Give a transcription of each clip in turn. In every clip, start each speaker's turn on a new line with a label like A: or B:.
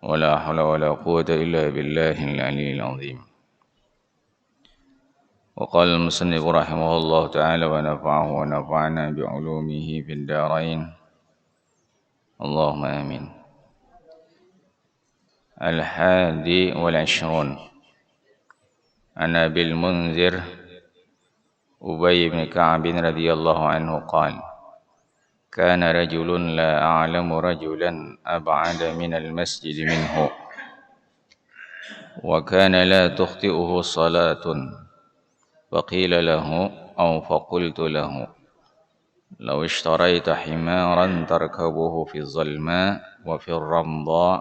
A: ولا حول ولا قوة إلا بالله العلي العظيم. وقال المصنف رحمه الله تعالى ونفعه ونفعنا بعلومه في الدارين اللهم آمين. الحادي والعشرون عن أبي المنذر أبي بن كعب رضي الله عنه قال: كان رجل لا أعلم رجلا أبعد من المسجد منه، وكان لا تخطئه صلاة، فقيل له أو فقلت له: لو اشتريت حمارا تركبه في الظلماء وفي الرمضاء،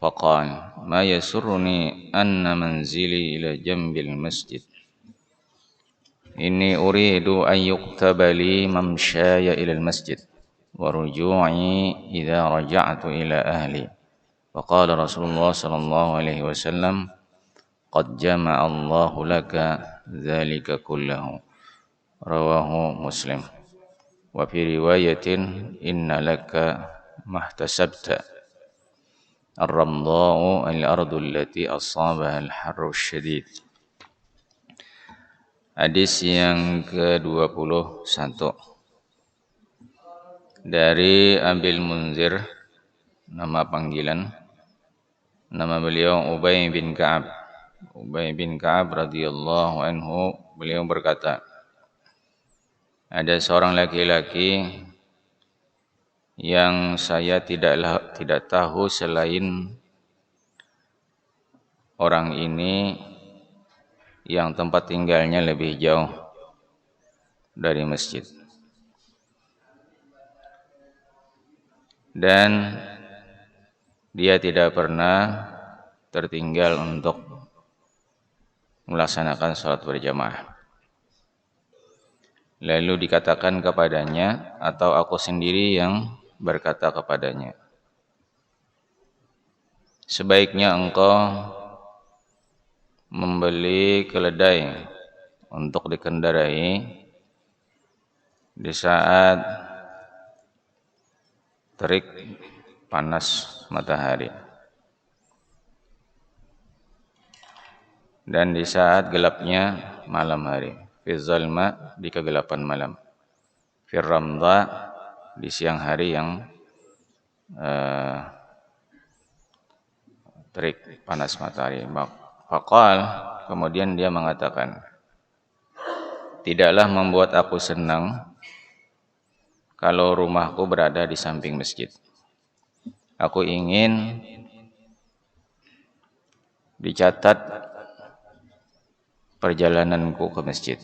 A: فقال: ما يسرني أن منزلي إلى جنب المسجد، إني أريد أن يكتب لي ممشاي إلى المسجد ورجوعي إذا رجعت إلى أهلي. فقال رسول الله صلى الله عليه وسلم: قد جمع الله لك ذلك كله. رواه مسلم. وفي رواية: إن لك ما احتسبت. الرمضاء الأرض التي أصابها الحر الشديد. Hadis yang ke-21 dari Abil Munzir, nama panggilan, nama beliau Ubay bin Ka'ab. Ubay bin Ka'ab radhiyallahu anhu, beliau berkata, ada seorang laki-laki yang saya tidak tahu selain orang ini yang tempat tinggalnya lebih jauh dari masjid, dan dia tidak pernah tertinggal untuk melaksanakan salat berjamaah. Lalu dikatakan kepadanya, atau aku sendiri yang berkata kepadanya, sebaiknya engkau membeli keledai untuk dikendarai di saat terik panas matahari dan di saat gelapnya malam hari. Fi zalma, di kegelapan malam. Fi ramdha, di siang hari yang terik panas matahari. Faqal, kemudian dia mengatakan, tidaklah membuat aku senang kalau rumahku berada di samping masjid. Aku ingin dicatat perjalananku ke masjid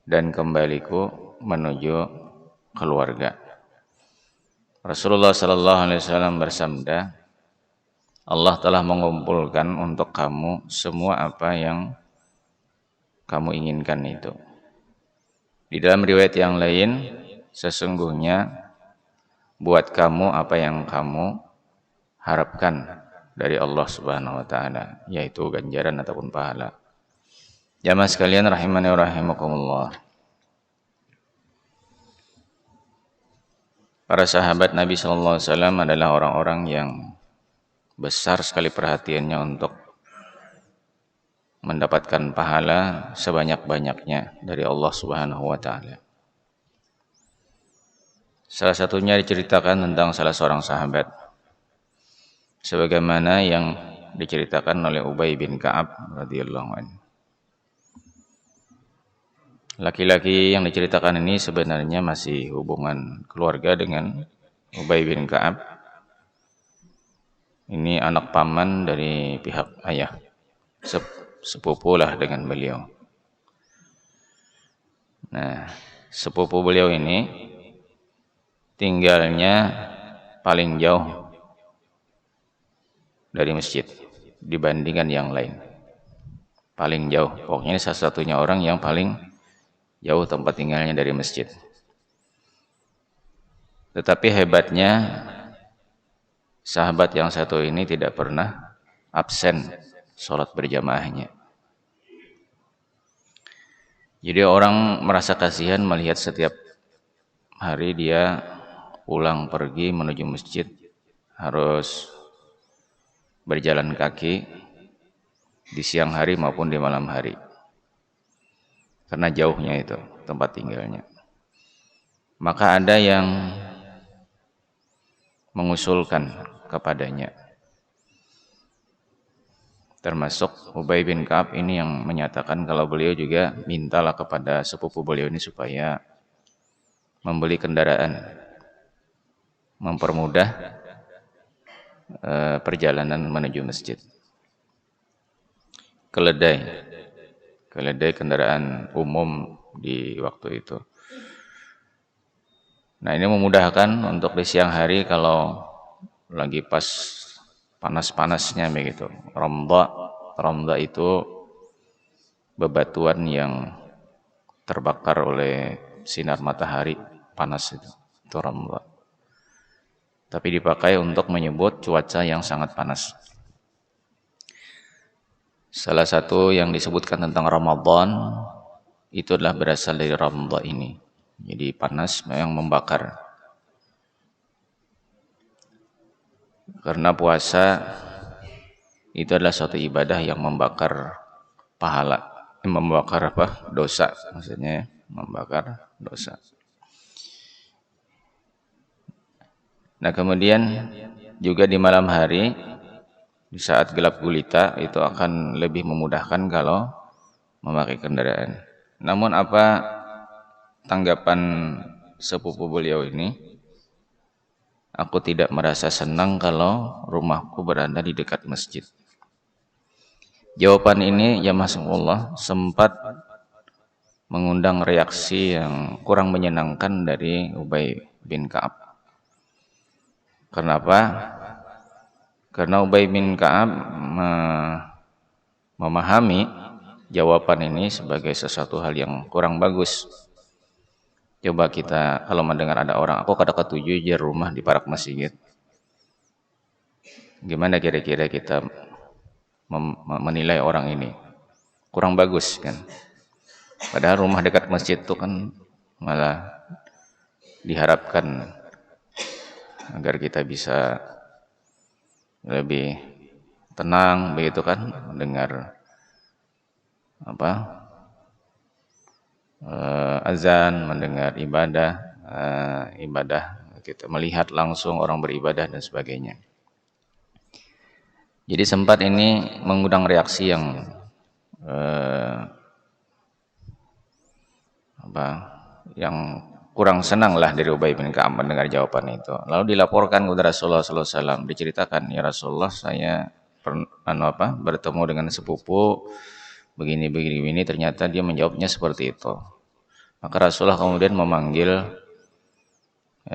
A: dan kembaliku menuju keluarga. Rasulullah sallallahu alaihi wasallam bersabda, Allah telah mengumpulkan untuk kamu semua apa yang kamu inginkan itu. Di dalam riwayat yang lain, sesungguhnya buat kamu apa yang kamu harapkan dari Allah Subhanahu wa taala, yaitu ganjaran ataupun pahala. Jamaah sekalian rahimani wa rahimakumullah. Para sahabat Nabi sallallahu alaihi wasallam adalah orang-orang yang besar sekali perhatiannya untuk mendapatkan pahala sebanyak-banyaknya dari Allah Subhanahu wa taala. Salah satunya diceritakan tentang salah seorang sahabat, sebagaimana yang diceritakan oleh Ubay bin Ka'ab radhiyallahu anhu. Laki-laki yang diceritakan ini sebenarnya masih hubungan keluarga dengan Ubay bin Ka'ab. Ini anak paman dari pihak ayah, sepupulah dengan beliau. Nah, sepupu beliau ini tinggalnya paling jauh dari masjid dibandingkan yang lain. Paling jauh, pokoknya ini salah satunya orang yang paling jauh tempat tinggalnya dari masjid. Tetapi hebatnya, sahabat yang satu ini tidak pernah absen sholat berjamaahnya. Jadi orang merasa kasihan melihat setiap hari dia pulang pergi menuju masjid harus berjalan kaki di siang hari maupun di malam hari. Karena jauhnya itu tempat tinggalnya. Maka ada yang mengusulkan kepadanya, termasuk Ubay bin Ka'ab ini yang menyatakan kalau beliau juga mintalah kepada sepupu beliau ini supaya membeli kendaraan, mempermudah perjalanan menuju masjid. Keledai kendaraan umum di waktu itu. Nah, ini memudahkan untuk di siang hari kalau lagi pas panas-panasnya begitu. Ramda itu bebatuan yang terbakar oleh sinar matahari panas itu. Itu ramda. Tapi dipakai untuk menyebut cuaca yang sangat panas. Salah satu yang disebutkan tentang Ramadan itu adalah berasal dari ramda ini. Jadi panas yang membakar. Karena puasa itu adalah suatu ibadah yang membakar pahala, membakar dosa, maksudnya membakar dosa. Nah, kemudian juga di malam hari, di saat gelap gulita itu akan lebih memudahkan kalau memakai kendaraan. Namun apa tanggapan sepupu beliau ini? Aku tidak merasa senang kalau rumahku berada di dekat masjid. Jawaban ini ya masyaAllah sempat mengundang reaksi yang kurang menyenangkan dari Ubay bin Ka'ab. Kenapa? Karena Ubay bin Ka'ab memahami jawaban ini sebagai sesuatu hal yang kurang bagus. Coba kita kalau mendengar ada orang, aku kada ketujuh je rumah di parak masjid. Gimana kira-kira kita menilai orang ini? Kurang bagus kan? Padahal rumah dekat masjid itu kan malah diharapkan agar kita bisa lebih tenang begitu kan, mendengar azan, mendengar ibadah, kita melihat langsung orang beribadah dan sebagainya. Jadi sempat ini mengundang reaksi yang yang kurang senang lah dari Ubay bin Ka'ab mendengar jawaban itu. Lalu dilaporkan kepada Rasulullah SAW, diceritakan, ya Rasulullah saya bertemu dengan sepupu begini, ternyata dia menjawabnya seperti itu. Maka Rasulullah kemudian memanggil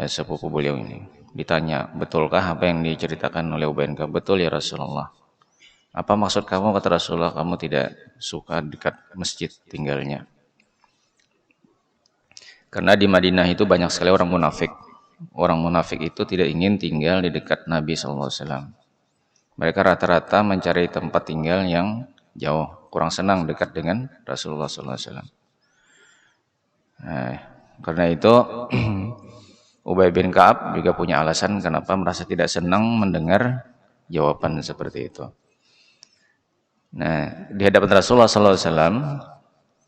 A: sepupu beliau ini. Ditanya, betulkah apa yang diceritakan oleh Ubay bin Ka'ab? Betul ya Rasulullah. Apa maksud kamu, kata Rasulullah, kamu tidak suka dekat masjid tinggalnya? Karena di Madinah itu banyak sekali orang munafik. Orang munafik itu tidak ingin tinggal di dekat Nabi SAW. Mereka rata-rata mencari tempat tinggal yang jauh, kurang senang dekat dengan Rasulullah SAW. Nah, karena itu Ubay bin Ka'ab juga punya alasan kenapa merasa tidak senang mendengar jawaban seperti itu. Nah, di hadapan Rasulullah SAW,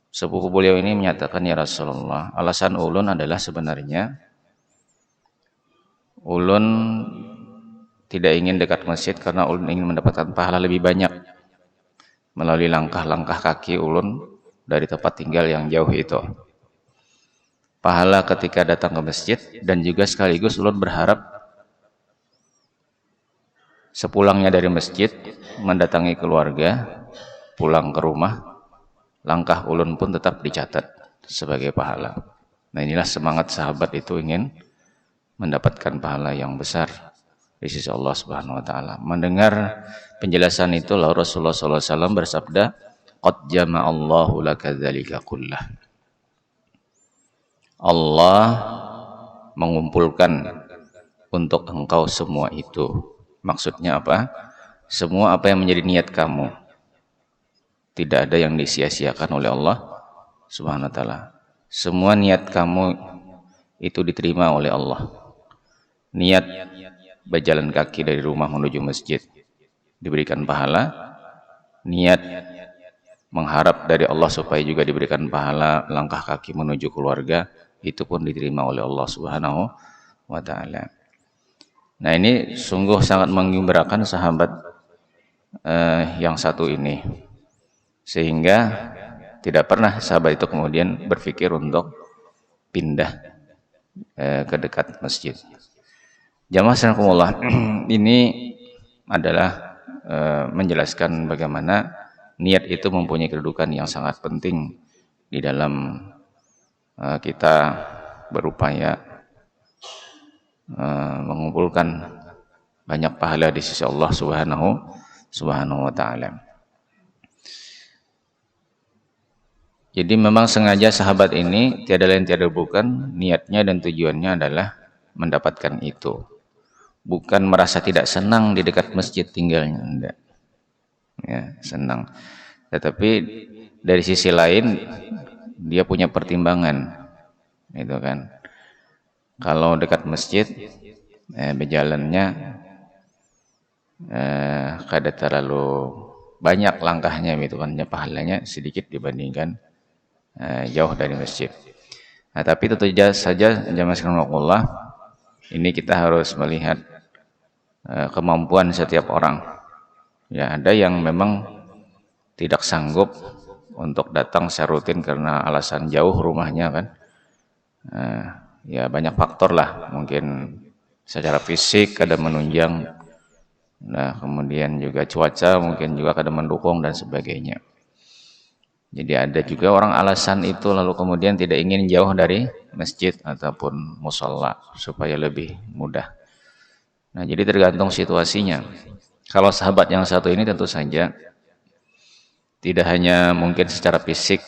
A: sepupu beliau ini menyatakan, ya Rasulullah, alasan ulun adalah sebenarnya ulun tidak ingin dekat masjid karena ulun ingin mendapatkan pahala lebih banyak melalui langkah-langkah kaki ulun dari tempat tinggal yang jauh itu. Pahala ketika datang ke masjid, dan juga sekaligus ulun berharap sepulangnya dari masjid mendatangi keluarga, pulang ke rumah, langkah ulun pun tetap dicatat sebagai pahala. Nah, inilah semangat sahabat itu ingin mendapatkan pahala yang besar di sisi Allah Subhanahu wa taala. Mendengar penjelasan itu, lalu Rasulullah SAW bersabda, "Qad jama'allahu laka dzalika kullah." Allah mengumpulkan untuk engkau semua itu. Maksudnya apa? Semua apa yang menjadi niat kamu. Tidak ada yang disia-siakan oleh Allah Subhanahu wa taala. Semua niat kamu itu diterima oleh Allah. Niat berjalan kaki dari rumah menuju masjid, diberikan pahala, niat mengharap dari Allah supaya juga diberikan pahala langkah kaki menuju keluarga, itu pun diterima oleh Allah Subhanahu wa taala. Nah, ini sungguh sangat menggembirakan sahabat yang satu ini, sehingga tidak pernah sahabat itu kemudian berpikir untuk pindah ke dekat masjid. Jamaah rahimakumullah, ini adalah menjelaskan bagaimana niat itu mempunyai kedudukan yang sangat penting di dalam kita berupaya mengumpulkan banyak pahala di sisi Allah Subhanahu wa taala. Jadi memang sengaja sahabat ini tiada lain tiada bukan niatnya dan tujuannya adalah mendapatkan itu. Bukan merasa tidak senang di dekat masjid tinggalnya, enggak. Ya, senang. Tetapi dari sisi lain dia punya pertimbangan. Itu kan. Kalau dekat masjid berjalannya kada terlalu banyak langkahnya gitu kan, pahalanya sedikit dibandingkan jauh dari masjid. Nah, tapi tentu saja jamaah sekalian, ini kita harus melihat kemampuan setiap orang. Ya, ada yang memang tidak sanggup untuk datang secara rutin karena alasan jauh rumahnya kan. Ya banyak faktor lah, mungkin secara fisik ada menunjang. Nah, kemudian juga cuaca mungkin juga kadang mendukung dan sebagainya. Jadi ada juga orang alasan itu lalu kemudian tidak ingin jauh dari masjid ataupun musholla supaya lebih mudah. Nah, jadi tergantung situasinya. Kalau sahabat yang satu ini tentu saja tidak hanya mungkin secara fisik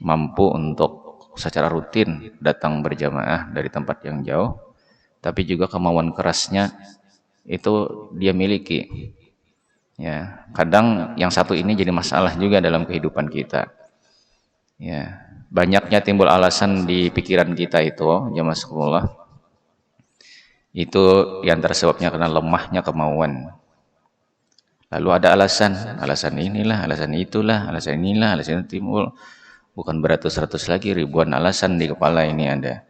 A: mampu untuk secara rutin datang berjamaah dari tempat yang jauh, tapi juga kemauan kerasnya itu dia miliki. Ya, kadang yang satu ini jadi masalah juga dalam kehidupan kita. Ya, banyaknya timbul alasan di pikiran kita itu, jamaah sekolah. Itu yang tersebabnya karena lemahnya kemauan. Lalu ada alasan inilah, alasan itulah, alasan inilah, alasan itu timbul. Bukan beratus-ratus lagi, ribuan alasan di kepala ini ada.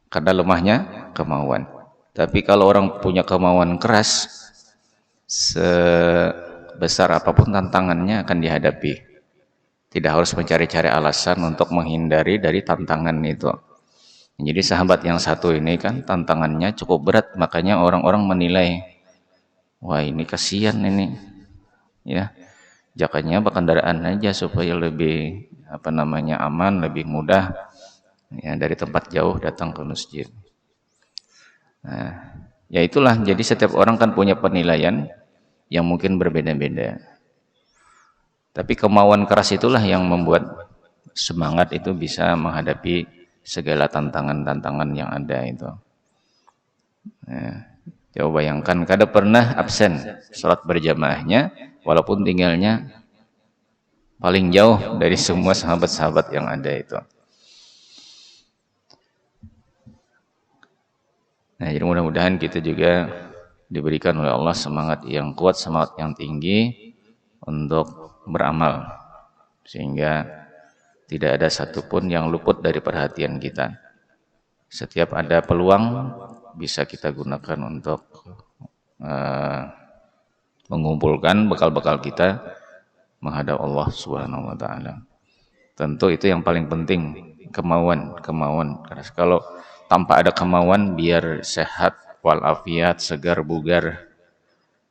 A: Karena lemahnya kemauan. Tapi kalau orang punya kemauan keras, sebesar apapun tantangannya akan dihadapi. Tidak harus mencari-cari alasan untuk menghindari dari tantangan itu. Jadi sahabat yang satu ini kan tantangannya cukup berat, makanya orang-orang menilai, wah ini kasihan ini, ya jakanya berkendaraan aja supaya lebih aman, lebih mudah, ya dari tempat jauh datang ke masjid. Nah, ya itulah. Jadi setiap orang kan punya penilaian yang mungkin berbeda-beda. Tapi kemauan keras itulah yang membuat semangat itu bisa menghadapi segala tantangan-tantangan yang ada itu. Nah, coba bayangkan kada pernah absen sholat berjamaahnya walaupun tinggalnya paling jauh dari semua sahabat-sahabat yang ada itu. Nah, jadi mudah-mudahan kita juga diberikan oleh Allah semangat yang kuat, semangat yang tinggi untuk beramal, sehingga tidak ada satupun yang luput dari perhatian kita. Setiap ada peluang bisa kita gunakan untuk mengumpulkan bekal-bekal kita menghadap Allah Subhanahu wa taala. Tentu itu yang paling penting, kemauan. Karena kalau tanpa ada kemauan, biar sehat walafiat, segar bugar,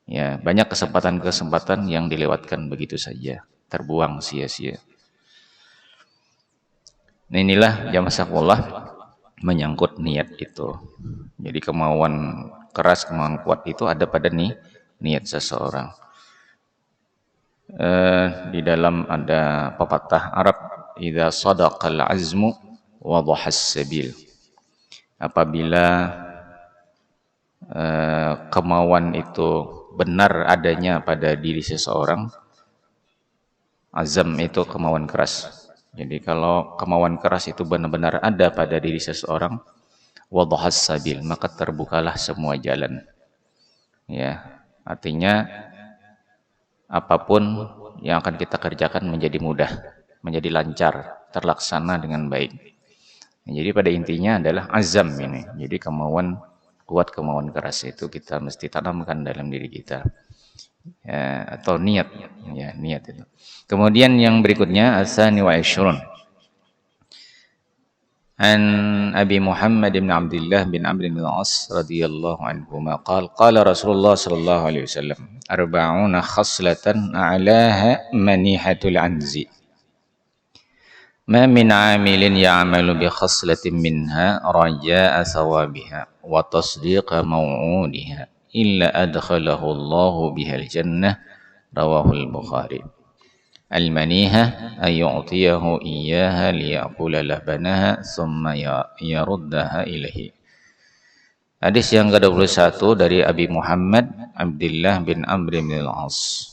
A: ya banyak kesempatan-kesempatan yang dilewatkan begitu saja, terbuang sia-sia. Nah, inilah jamaah sekolah menyangkut niat itu. Jadi kemauan keras, kemauan kuat itu ada pada niat seseorang. Di dalam ada pepatah Arab, idza sadaqal azmu wadhahas sabil. Apabila kemauan itu benar adanya pada diri seseorang, azam itu kemauan keras. Jadi kalau kemauan keras itu benar-benar ada pada diri seseorang, wadhahas sabil, maka terbukalah semua jalan. Ya, artinya apapun yang akan kita kerjakan menjadi mudah, menjadi lancar, terlaksana dengan baik. Jadi pada intinya adalah azam ini. Jadi kemauan kuat, kemauan keras itu kita mesti tanamkan dalam diri kita. Ya, atau niat, ya niat itu. Kemudian yang berikutnya asani wa ishrun. An Abi Muhammad bin Abdullah bin Amr bin Al-As radhiyallahu anhuma qala Rasulullah sallallahu alaihi wasallam arba'una khaslatan a'laha manihatul anzi ma min 'amilin ya'malu bi khaslatin minha raja'a thawabiha wa tasdiqa maw'udiha illa adkhalahu Allahu bihal jannah rawahul Bukhari. Al-maniha ay yu'tiyahu iyyaha liya'kula labanaha thumma yaruddaha ilaihi. Hadis yang ke-21 dari Abi Muhammad Abdullah bin Amr bin Al-As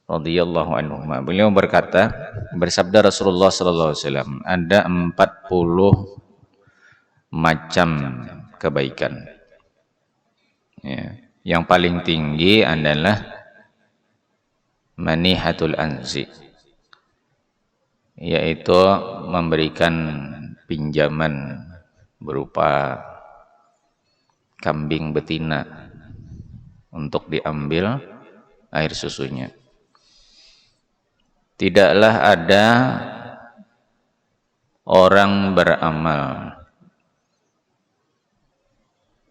A: radhiyallahu anhu. Beliau berkata, bersabda Rasulullah sallallahu alaihi wasallam, ada 40 macam kebaikan. Ya, yang paling tinggi adalah manihatul anzi, yaitu memberikan pinjaman berupa kambing betina untuk diambil air susunya. Tidaklah ada orang beramal,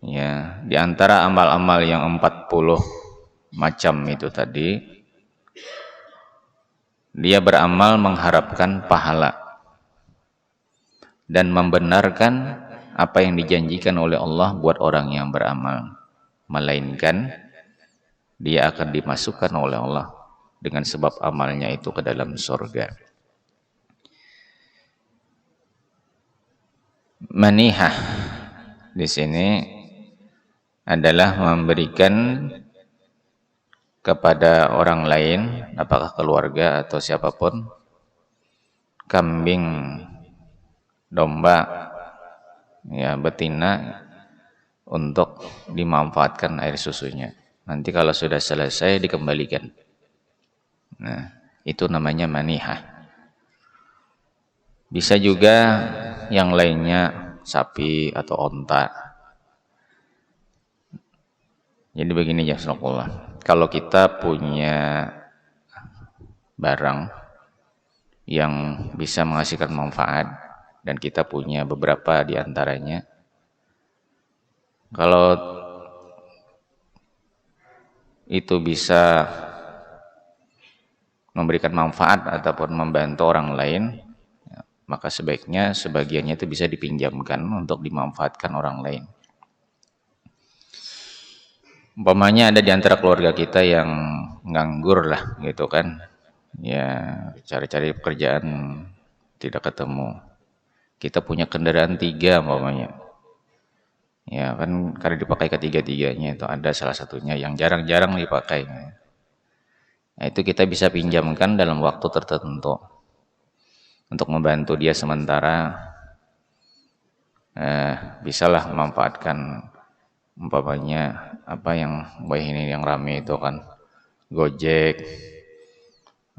A: ya, di antara amal-amal yang 40 macam itu tadi, dia beramal mengharapkan pahala dan membenarkan apa yang dijanjikan oleh Allah buat orang yang beramal, melainkan dia akan dimasukkan oleh Allah dengan sebab amalnya itu ke dalam surga. Manihah di sini adalah memberikan kepada orang lain, apakah keluarga atau siapapun, kambing, domba, ya betina, untuk dimanfaatkan air susunya. Nanti kalau sudah selesai dikembalikan. Nah, itu namanya manihah. Bisa juga yang lainnya, sapi atau onta. Jadi begini ya, Rasulullah. Kalau kita punya barang yang bisa menghasilkan manfaat dan kita punya beberapa di antaranya, kalau itu bisa memberikan manfaat ataupun membantu orang lain, maka sebaiknya sebagiannya itu bisa dipinjamkan untuk dimanfaatkan orang lain. Umpamanya ada di antara keluarga kita yang nganggur lah gitu kan, ya cari-cari pekerjaan tidak ketemu. Kita punya kendaraan 3 umpamanya, ya kan, karena dipakai ketiga-tiganya itu ada salah satunya yang jarang-jarang dipakai. Nah, itu kita bisa pinjamkan dalam waktu tertentu untuk membantu dia sementara, bisalah memanfaatkan umpamanya apa yang ini yang rame itu kan, Gojek,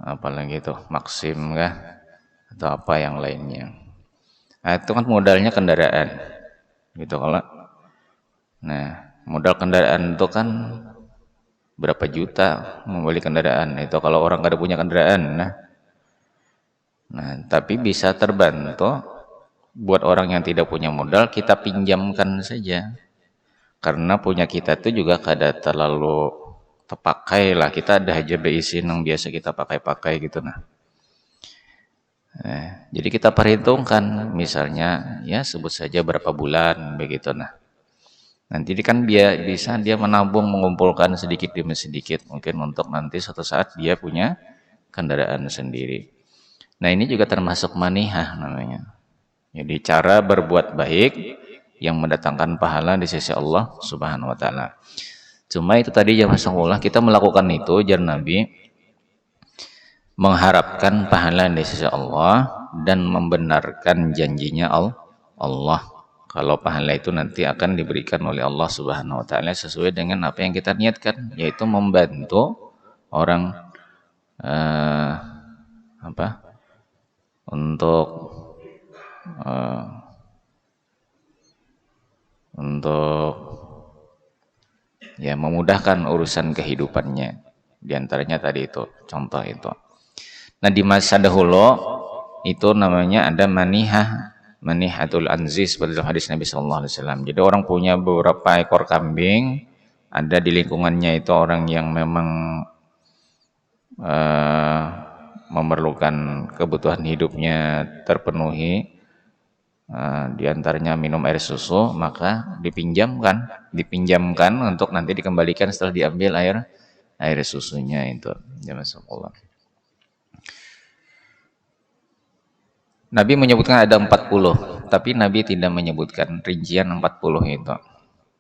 A: apalagi itu Maxim kah, atau apa yang lainnya. Nah, itu kan modalnya kendaraan gitu kalau. Nah, modal kendaraan itu kan berapa juta membeli kendaraan itu kalau orang nggak ada punya kendaraan. Nah, tapi bisa terbantu buat orang yang tidak punya modal, kita pinjamkan saja. Karena punya kita itu juga kada terlalu terpakai lah, kita ada aja beisi yang biasa kita pakai-pakai gitu. Jadi kita perhitungkan, misalnya ya sebut saja berapa bulan begitu. Nanti kan dia bisa menabung, mengumpulkan sedikit demi sedikit, mungkin untuk nanti suatu saat dia punya kendaraan sendiri. Nah, ini juga termasuk manihah namanya. Jadi cara berbuat baik yang mendatangkan pahala di sisi Allah Subhanahu wa taala. Cuma itu tadi ya Rasulullah, kita melakukan itu jar Nabi mengharapkan pahala di sisi Allah dan membenarkan janjinya Allah. Kalau pahala itu nanti akan diberikan oleh Allah Subhanahu wa taala sesuai dengan apa yang kita niatkan, yaitu membantu orang eh, apa? Untuk ya memudahkan urusan kehidupannya. Di antaranya tadi itu, contoh itu. Nah, di masa dahulu itu namanya ada manihatul anzi seperti dalam hadis Nabi sallallahu alaihi wasallam. Jadi orang punya beberapa ekor kambing, ada di lingkungannya itu orang yang memang memerlukan kebutuhan hidupnya terpenuhi, di antaranya minum air susu, maka dipinjamkan untuk nanti dikembalikan setelah diambil air susunya itu. Ya, masyaallah. Nabi menyebutkan ada 40, tapi Nabi tidak menyebutkan rincian 40 itu.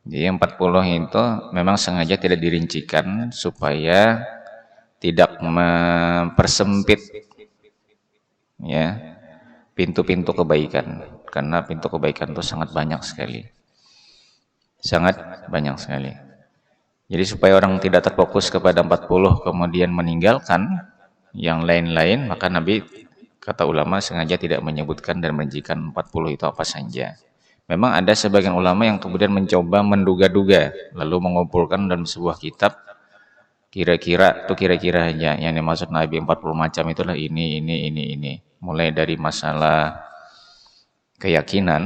A: Jadi 40 itu memang sengaja tidak dirincikan supaya tidak mempersempit ya pintu-pintu kebaikan, karena pintu kebaikan itu sangat banyak sekali. Sangat banyak sekali. Jadi supaya orang tidak terfokus kepada 40 kemudian meninggalkan yang lain-lain, maka Nabi, kata ulama, sengaja tidak menyebutkan dan merincikan 40 itu apa saja. Memang ada sebagian ulama yang kemudian mencoba menduga-duga, lalu mengumpulkan dalam sebuah kitab kira-kira aja yang dimaksud Nabi 40 macam itulah ini. Mulai dari masalah keyakinan,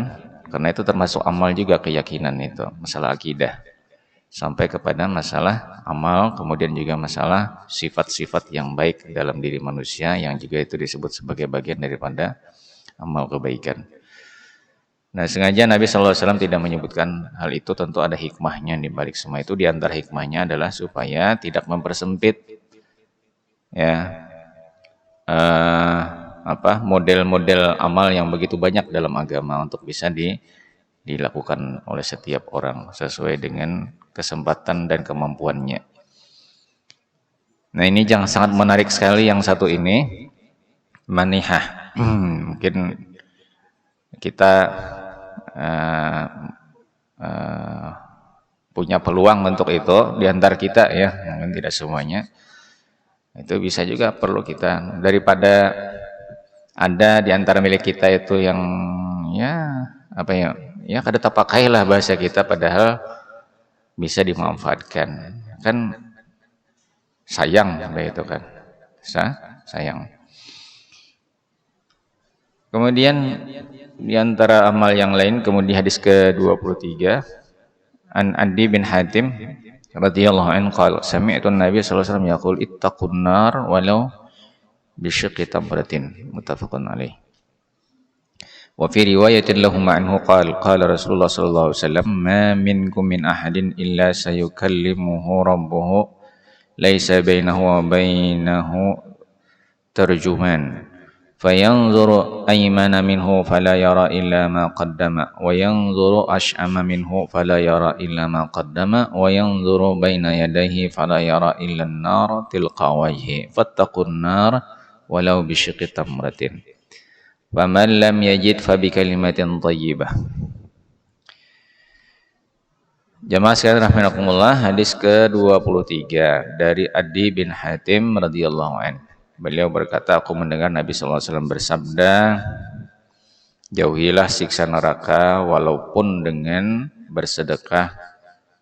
A: karena itu termasuk amal juga keyakinan itu, masalah akidah. Sampai kepada masalah amal, kemudian juga masalah sifat-sifat yang baik dalam diri manusia, yang juga itu disebut sebagai bagian daripada amal kebaikan. Nah, sengaja Nabi SAW tidak menyebutkan hal itu, tentu ada hikmahnya di balik semua itu. Di antara hikmahnya adalah supaya tidak mempersempit ya model-model amal yang begitu banyak dalam agama untuk bisa dilakukan oleh setiap orang sesuai dengan kesempatan dan kemampuannya. Nah, ini sangat menarik sekali yang satu ini, manihah. Mungkin kita punya peluang untuk itu di antara kita ya, mungkin tidak semuanya. Itu bisa juga perlu kita, daripada ada di antara milik kita itu yang ya kada terpakailah bahasa kita, padahal bisa dimanfaatkan. Kan sayang itu kan. Sayang. Kemudian di antara amal yang lain, kemudian hadis ke-23 an Adi bin Hatim radhiyallahu anhu qala sami'tu an-nabiy sallallahu alaihi wasallam yaqul ittaqun nar walau bisyiqqi tamratin, muttafaqun alaih. Wa fi riwayatin lahum anhu qala Rasulullah sallallahu alaihi wasallam ma minkum min ahadin illa sayukallimuhu rabbuhu laisa bainahu wa bainahu tarjuman fayanzuru aymana minhu fala yara illa ma qaddama wa yanzuru ash'ama minhu fala yara illa ma qaddama wa yanzuru baina yadayhi fala yara illa an-nar tilqa wajhi fattaqun nar walau bisyiqqi tamratin faman lam yajid fa bi kalimatin thayyibah. Jamaah sekalian rahimakumullah, hadis ke-23 dari Adi bin Hatim radhiyallahu anhu. Beliau berkata, aku mendengar Nabi sallallahu alaihi wasallam bersabda, jauhilah siksa neraka walaupun dengan bersedekah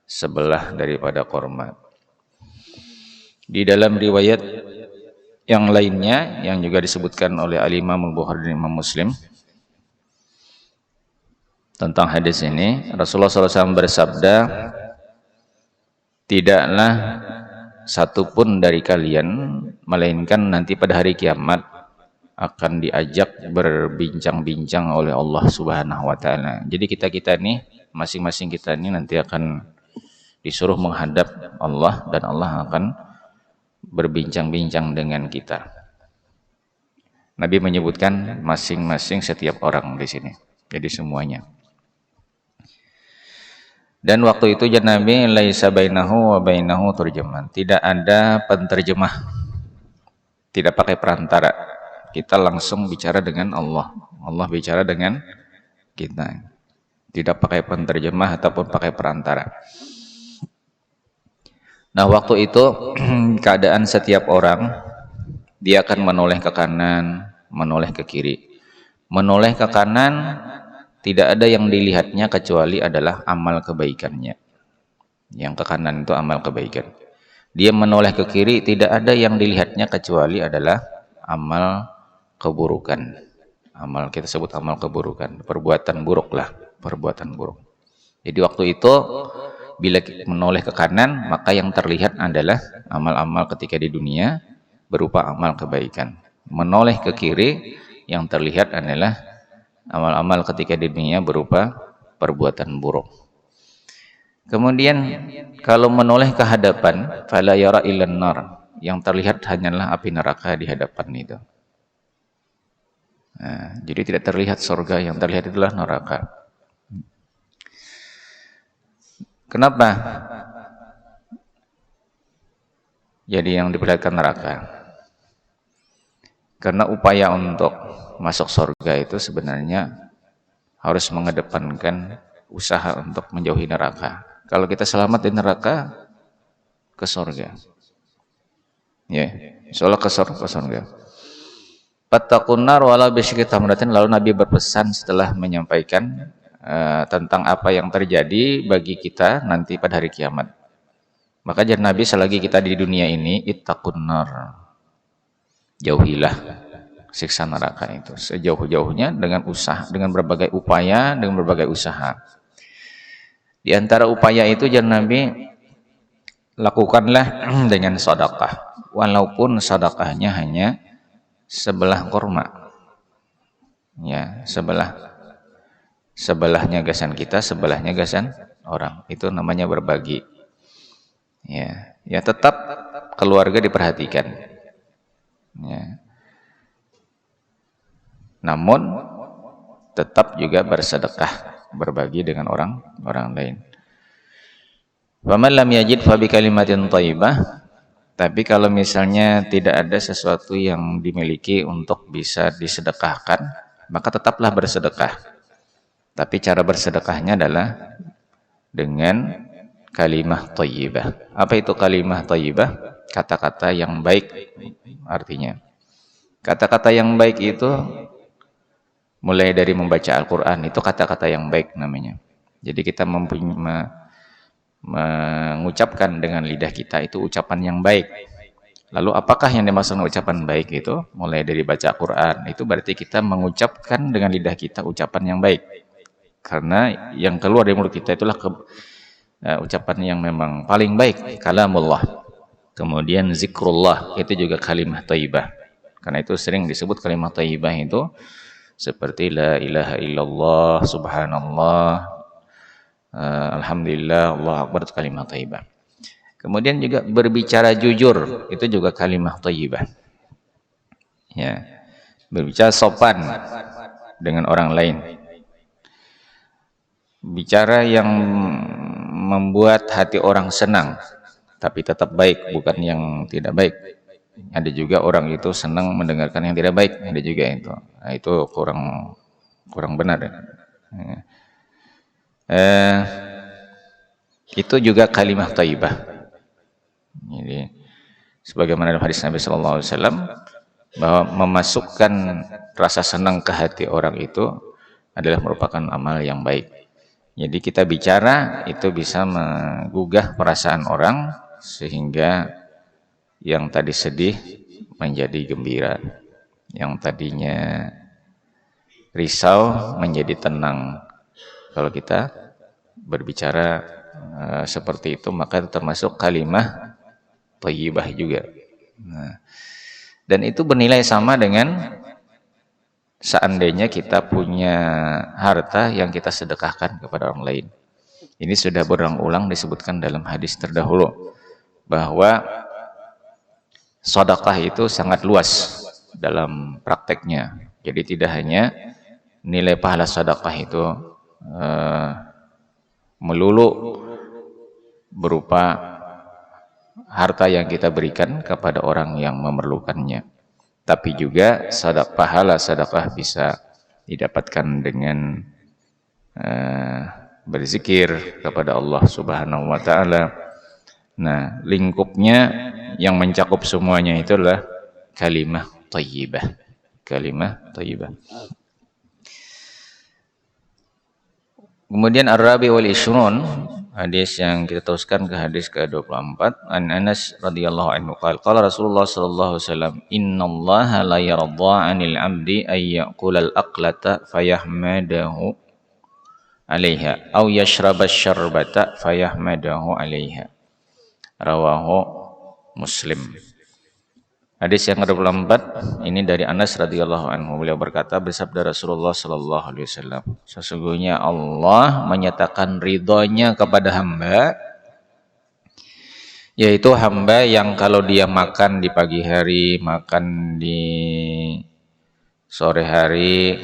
A: sebelah daripada korma. Di dalam riwayat yang lainnya yang juga disebutkan oleh Al-Imam Al-Bukhari dan Imam Muslim tentang hadis ini, Rasulullah SAW bersabda, tidaklah satupun dari kalian melainkan nanti pada hari kiamat akan diajak berbincang-bincang oleh Allah Subhanahu wa taala. Jadi kita nih, masing-masing kita ini nanti akan disuruh menghadap Allah dan Allah akan berbincang-bincang dengan kita. Nabi menyebutkan masing-masing setiap orang di sini. Jadi semuanya. Dan waktu itu Nabi laisa bainahu wa bainahu turjaman. Tidak ada penterjemah. Tidak pakai perantara. Kita langsung bicara dengan Allah. Allah bicara dengan kita. Tidak pakai penterjemah ataupun pakai perantara. Nah, waktu itu keadaan setiap orang Dia akan menoleh ke kanan, menoleh ke kiri. Menoleh ke kanan, tidak ada yang dilihatnya kecuali adalah amal kebaikannya. Yang ke kanan itu amal kebaikan. Dia menoleh ke kiri, tidak ada yang dilihatnya kecuali adalah amal keburukan. Amal, kita sebut amal keburukan, perbuatan buruk lah, perbuatan buruk. Jadi waktu itu bila menoleh ke kanan, maka yang terlihat adalah amal-amal ketika di dunia berupa amal kebaikan. Menoleh ke kiri, yang terlihat adalah amal-amal ketika di dunia berupa perbuatan buruk. Kemudian kalau menoleh ke hadapan, fala yara illan nar, yang terlihat hanyalah api neraka di hadapan itu. Nah, jadi tidak terlihat surga, yang terlihat itulah neraka. Kenapa? Jadi yang diperlihatkan neraka. Karena upaya untuk masuk surga itu sebenarnya harus mengedepankan usaha untuk menjauhi neraka. Kalau kita selamat di neraka, ke surga. Ya, insyaallah ke surga. Fattaqun nar wala bisyikki tamratin. Lalu Nabi berpesan setelah menyampaikan tentang apa yang terjadi bagi kita nanti pada hari kiamat. Maka jar Nabi, selagi kita di dunia ini, ittaqun nar, jauhilah siksa neraka itu sejauh-jauhnya dengan usaha, dengan berbagai upaya, dengan berbagai usaha. Di antara upaya itu jar Nabi, lakukanlah dengan sedekah, walaupun sedekahnya hanya sebelah kurma. Ya, sebelahnya gasan kita, sebelahnya gasan orang. Itu namanya berbagi. Ya tetap keluarga diperhatikan. Ya. Namun tetap juga bersedekah, berbagi dengan orang lain. Faman lam yajid fa bi kalimatin thayyibah. Tapi kalau misalnya tidak ada sesuatu yang dimiliki untuk bisa disedekahkan, maka tetaplah bersedekah. Tapi cara bersedekahnya adalah dengan kalimah thayyibah. Apa itu kalimah thayyibah? Kata-kata yang baik artinya. Kata-kata yang baik itu mulai dari membaca Al-Quran, itu kata-kata yang baik namanya. Jadi kita mengucapkan dengan lidah kita itu ucapan yang baik. Lalu apakah yang dimaksud ucapan baik itu? Mulai dari baca Quran, itu berarti kita mengucapkan dengan lidah kita ucapan yang baik. Karena yang keluar dari mulut kita itulah ucapan yang memang paling baik, kalamullah. Kemudian zikrullah, itu juga kalimah thayyibah. Karena itu sering disebut kalimah thayyibah itu seperti la ilaha illallah, subhanallah, alhamdulillah, Allahu akbar, itu kalimah thayyibah. Kemudian juga berbicara jujur, itu juga kalimah thayyibah. Ya. Berbicara sopan dengan orang lain. Bicara yang membuat hati orang senang, tapi tetap baik, bukan yang tidak baik. Ada juga orang itu senang mendengarkan yang tidak baik, ada juga itu. Nah, itu kurang benar. Itu juga kalimah thayyibah. Jadi sebagaimana dalam hadis Nabi sallallahu alaihi wasallam bahwa memasukkan rasa senang ke hati orang itu adalah merupakan amal yang baik. Jadi kita bicara itu bisa menggugah perasaan orang sehingga yang tadi sedih menjadi gembira, yang tadinya risau menjadi tenang. Kalau kita berbicara seperti itu, maka itu termasuk kalimah thayyibah juga. Nah, dan itu bernilai sama dengan seandainya kita punya harta yang kita sedekahkan kepada orang lain. Ini sudah berulang-ulang disebutkan dalam hadis terdahulu bahwa sedekah itu sangat luas dalam prakteknya. Jadi tidak hanya nilai pahala sedekah itu melulu berupa harta yang kita berikan kepada orang yang memerlukannya, tapi juga pahala sedekah bisa didapatkan dengan berzikir kepada Allah Subhanahu wa taala. Nah, lingkupnya yang mencakup semuanya itu adalah kalimah thayyibah. Kalimah thayyibah. Kemudian Ar-Rabi wal Ishrun, hadis yang kita teruskan ke hadis ke-24. An Anas radhiyallahu anhu qala Rasulullah sallallahu alaihi wasallam, "Innallaha la yarda 'anil 'abdi ay ya'kulal aqlata fayahmadahu 'alaiha aw yashraba syarbata fayahmadahu 'alaiha." Rawahu Muslim. Hadis yang ke-24 ini dari Anas radhiyallahu anhu. Beliau berkata, bersabda Rasulullah sallallahu alaihi wasallam, sesungguhnya Allah menyatakan ridhonya kepada hamba, yaitu hamba yang kalau dia makan di pagi hari, makan di sore hari,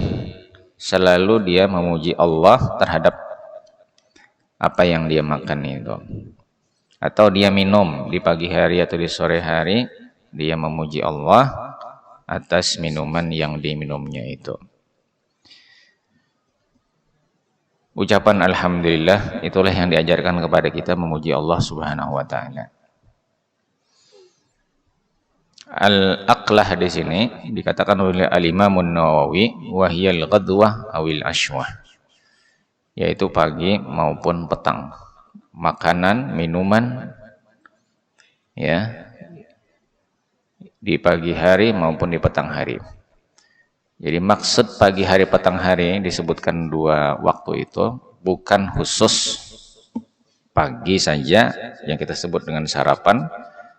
A: selalu dia memuji Allah terhadap apa yang dia makan itu. Atau dia minum di pagi hari atau di sore hari, dia memuji Allah atas minuman yang diminumnya itu. Ucapan alhamdulillah itulah yang diajarkan kepada kita memuji Allah Subhanahu wa taala. Al-aqlah di sini dikatakan oleh Al-Imam An-Nawawi wa hiyal ghadwah awil ashwah, yaitu pagi maupun petang. Makanan, minuman ya, di pagi hari maupun di petang hari. Jadi maksud pagi hari petang hari disebutkan dua waktu itu bukan khusus pagi saja yang kita sebut dengan sarapan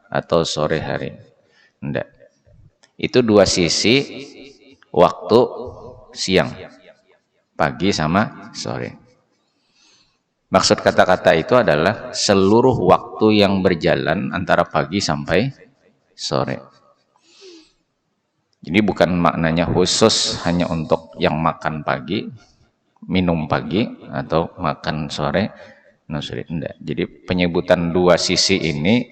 A: atau sore hari. Enggak. Itu dua sisi waktu siang. Pagi sama sore. Maksud kata-kata itu adalah seluruh waktu yang berjalan antara pagi sampai sore. Jadi bukan maknanya khusus hanya untuk yang makan pagi, minum pagi, atau makan sore, enggak. Jadi penyebutan dua sisi ini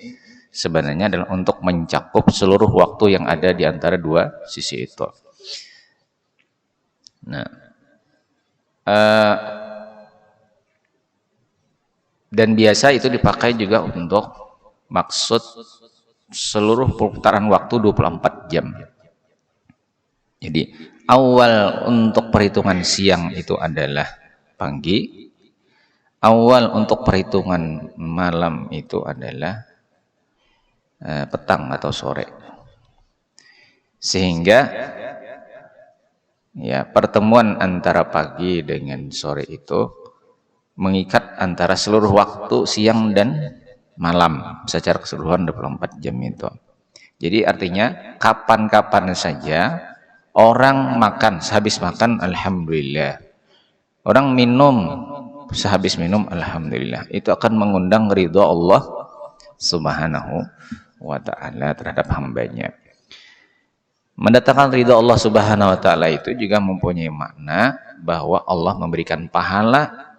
A: sebenarnya adalah untuk mencakup seluruh waktu yang ada di antara dua sisi itu. Nah, dan biasa itu dipakai juga untuk maksud seluruh perputaran waktu 24 jam. Jadi awal untuk perhitungan siang itu adalah pagi, awal untuk perhitungan malam itu adalah petang atau sore. Sehingga ya pertemuan antara pagi dengan sore itu mengikat antara seluruh waktu siang dan malam secara keseluruhan 24 jam itu. Jadi artinya kapan-kapan saja orang makan, sehabis makan alhamdulillah. Orang minum, sehabis minum alhamdulillah. Itu akan mengundang ridha Allah Subhanahu wa taala terhadap hambanya. Mendatangkan ridha Allah Subhanahu wa taala itu juga mempunyai makna bahwa Allah memberikan pahala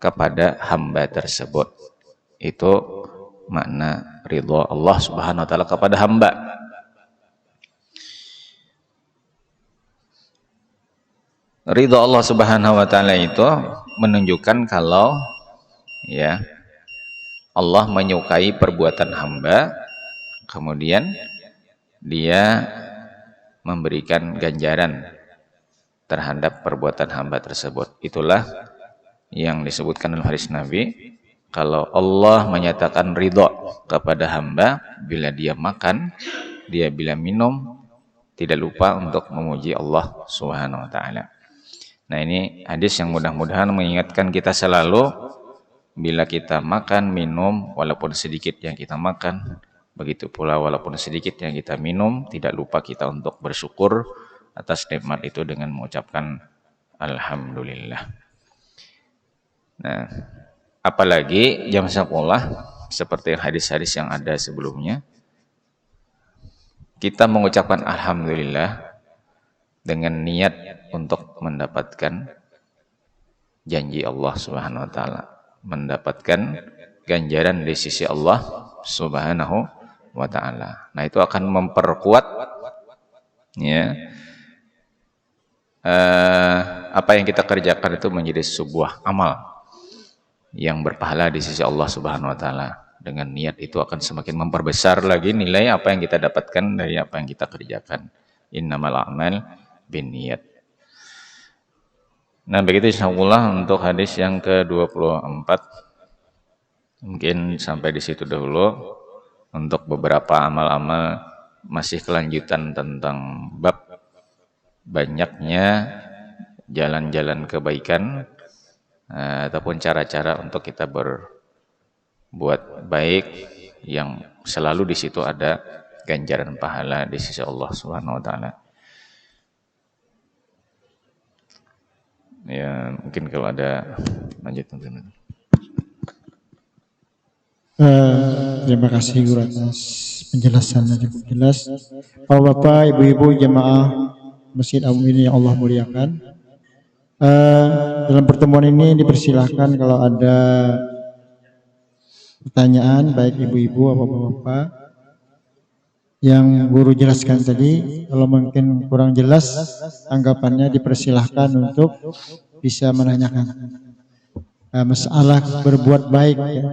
A: kepada hamba tersebut. Itu makna ridha Allah Subhanahu wa taala kepada hamba. Ridha Allah Subhanahu wa taala itu menunjukkan kalau ya Allah menyukai perbuatan hamba, kemudian dia memberikan ganjaran terhadap perbuatan hamba tersebut. Itulah yang disebutkan dalam hadis Nabi, kalau Allah menyatakan ridha kepada hamba bila dia makan, dia bila minum, tidak lupa untuk memuji Allah Subhanahu wa taala. Nah, ini hadis yang mudah-mudahan mengingatkan kita selalu bila kita makan, minum, walaupun sedikit yang kita makan, begitu pula walaupun sedikit yang kita minum, tidak lupa kita untuk bersyukur atas nikmat itu dengan mengucapkan alhamdulillah. Nah, apalagi jam sekolah seperti hadis-hadis yang ada sebelumnya, kita mengucapkan alhamdulillah dengan niat untuk mendapatkan janji Allah Subhanahu wa taala, mendapatkan ganjaran di sisi Allah Subhanahu wa taala. Nah, itu akan memperkuat ya apa yang kita kerjakan itu menjadi sebuah amal yang berpahala di sisi Allah Subhanahu wa taala. dengan niat itu akan semakin memperbesar lagi nilai apa yang kita dapatkan dari apa yang kita kerjakan. Innamal a'mal binniyat. Nah, begitu insyaallah untuk hadis yang ke-24. Mungkin sampai di situ dahulu. Untuk beberapa amal-amal masih kelanjutan tentang bab banyaknya jalan-jalan kebaikan ataupun cara-cara untuk kita berbuat baik yang selalu di situ ada ganjaran pahala di sisi Allah Subhanahu wa taala. Ya, mungkin kalau ada lanjut teman-teman.
B: Terima kasih guru atas penjelasannya cukup jelas. Bapak, ibu-ibu jemaah Masjid Al-Mu'minin yang Allah muliakan. Dalam pertemuan ini dipersilahkan kalau ada pertanyaan baik ibu-ibu atau bapak yang guru jelaskan tadi, kalau mungkin kurang jelas tanggapannya dipersilahkan untuk bisa menanyakan masalah berbuat baik, ya.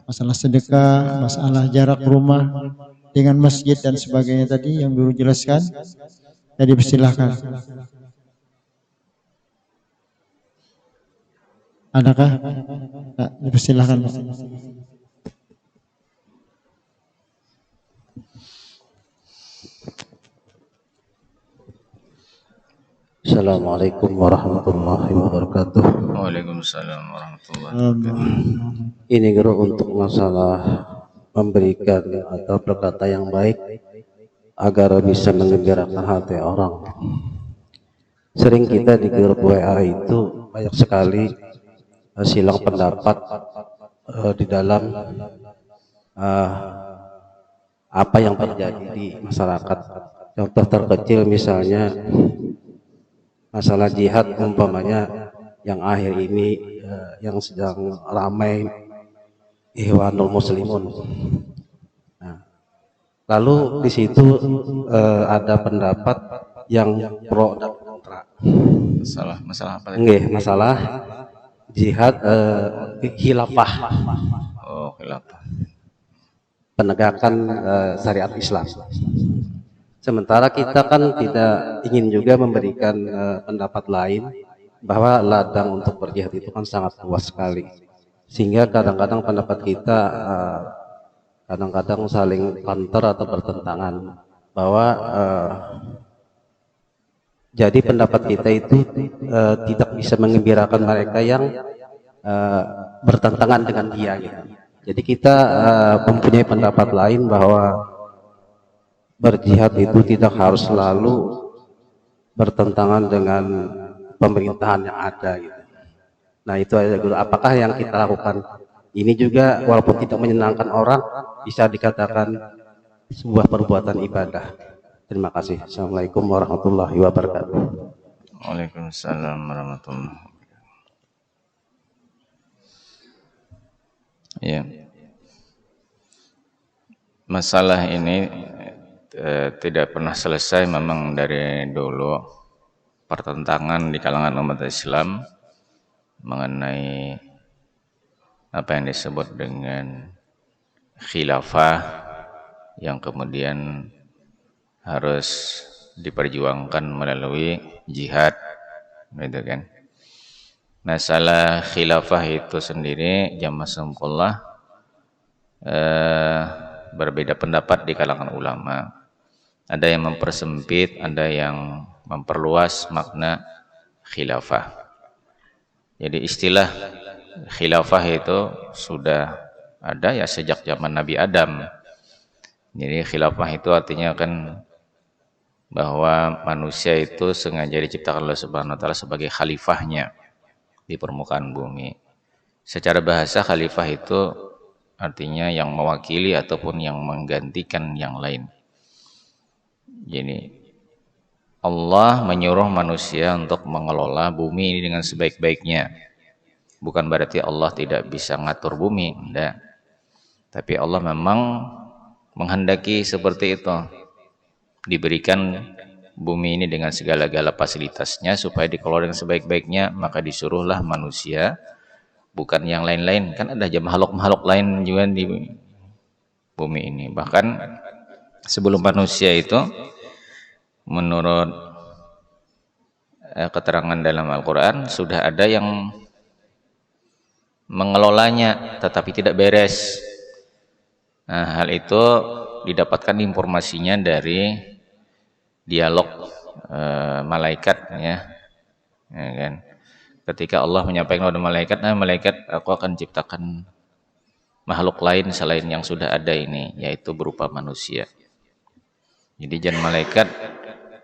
B: Masalah sedekah, masalah jarak rumah dengan masjid dan sebagainya tadi yang guru jelaskan, jadi dipersilahkan. Adakah? Nah, dipersilahkan.
C: Assalamualaikum warahmatullahi wabarakatuh.
A: Waalaikumsalam warahmatullahi wabarakatuh.
C: Ini guru untuk masalah memberikan atau berkata yang baik agar bisa menggembirakan hati orang. Sering kita di grup WA itu banyak sekali silang pendapat di dalam apa yang terjadi di masyarakat. Contoh terkecil misalnya masalah jihad umpamanya yang akhir ini yang sedang ramai Ikhwanul Muslimun. Nah, lalu di situ ada pendapat yang pro dan kontra.
A: Masalah apa?
C: Masalah jihad khilafah.
A: Oh, khilafah.
C: Penegakan syariat Islam. Sementara kita kan tidak ingin juga memberikan pendapat lain bahwa ladang untuk berjihad itu kan sangat luas sekali, sehingga kadang-kadang pendapat kita kadang-kadang saling counter atau bertentangan, bahwa jadi pendapat kita itu tidak bisa mengembirakan mereka yang bertentangan dengan dia gitu. Jadi kita mempunyai pendapat lain bahwa berjihad itu tidak harus selalu bertentangan dengan pemerintahan yang ada gitu. Nah, itu aja guru. Apakah yang kita lakukan ini juga walaupun tidak menyenangkan orang bisa dikatakan sebuah perbuatan ibadah? Terima kasih. Assalamualaikum warahmatullahi wabarakatuh.
A: Waalaikumsalam warahmatullahi wabarakatuh. Ya. Masalah ini tidak pernah selesai memang dari dulu, pertentangan di kalangan umat Islam mengenai apa yang disebut dengan khilafah yang kemudian harus diperjuangkan melalui jihad, gitu kan. Masalah khilafah itu sendiri jamaah sempullah berbeda pendapat di kalangan ulama. Ada yang mempersempit, ada yang memperluas makna khilafah. Jadi istilah khilafah itu sudah ada ya sejak zaman Nabi Adam. Jadi khilafah itu artinya kan bahwa manusia itu sengaja diciptakan oleh Subhanahu wa taala sebagai khalifahnya di permukaan bumi. Secara bahasa khalifah itu artinya yang mewakili ataupun yang menggantikan yang lain. Jadi Allah menyuruh manusia untuk mengelola bumi ini dengan sebaik-baiknya. Bukan berarti Allah tidak bisa ngatur bumi, enggak. Tapi Allah memang menghendaki seperti itu. Diberikan bumi ini dengan segala-gala fasilitasnya supaya dikelola dengan sebaik-baiknya, maka disuruhlah manusia bukan yang lain-lain. Kan ada aja makhluk-makhluk lain juga di bumi ini. Bahkan sebelum manusia itu, menurut keterangan dalam Al-Quran, sudah ada yang mengelolanya tetapi tidak beres. Nah, hal itu didapatkan informasinya dari dialog malaikat, ya kan. Ketika Allah menyampaikan kepada malaikat, nah malaikat, aku akan ciptakan makhluk lain selain yang sudah ada ini, yaitu berupa manusia. Jadi jangan malaikat,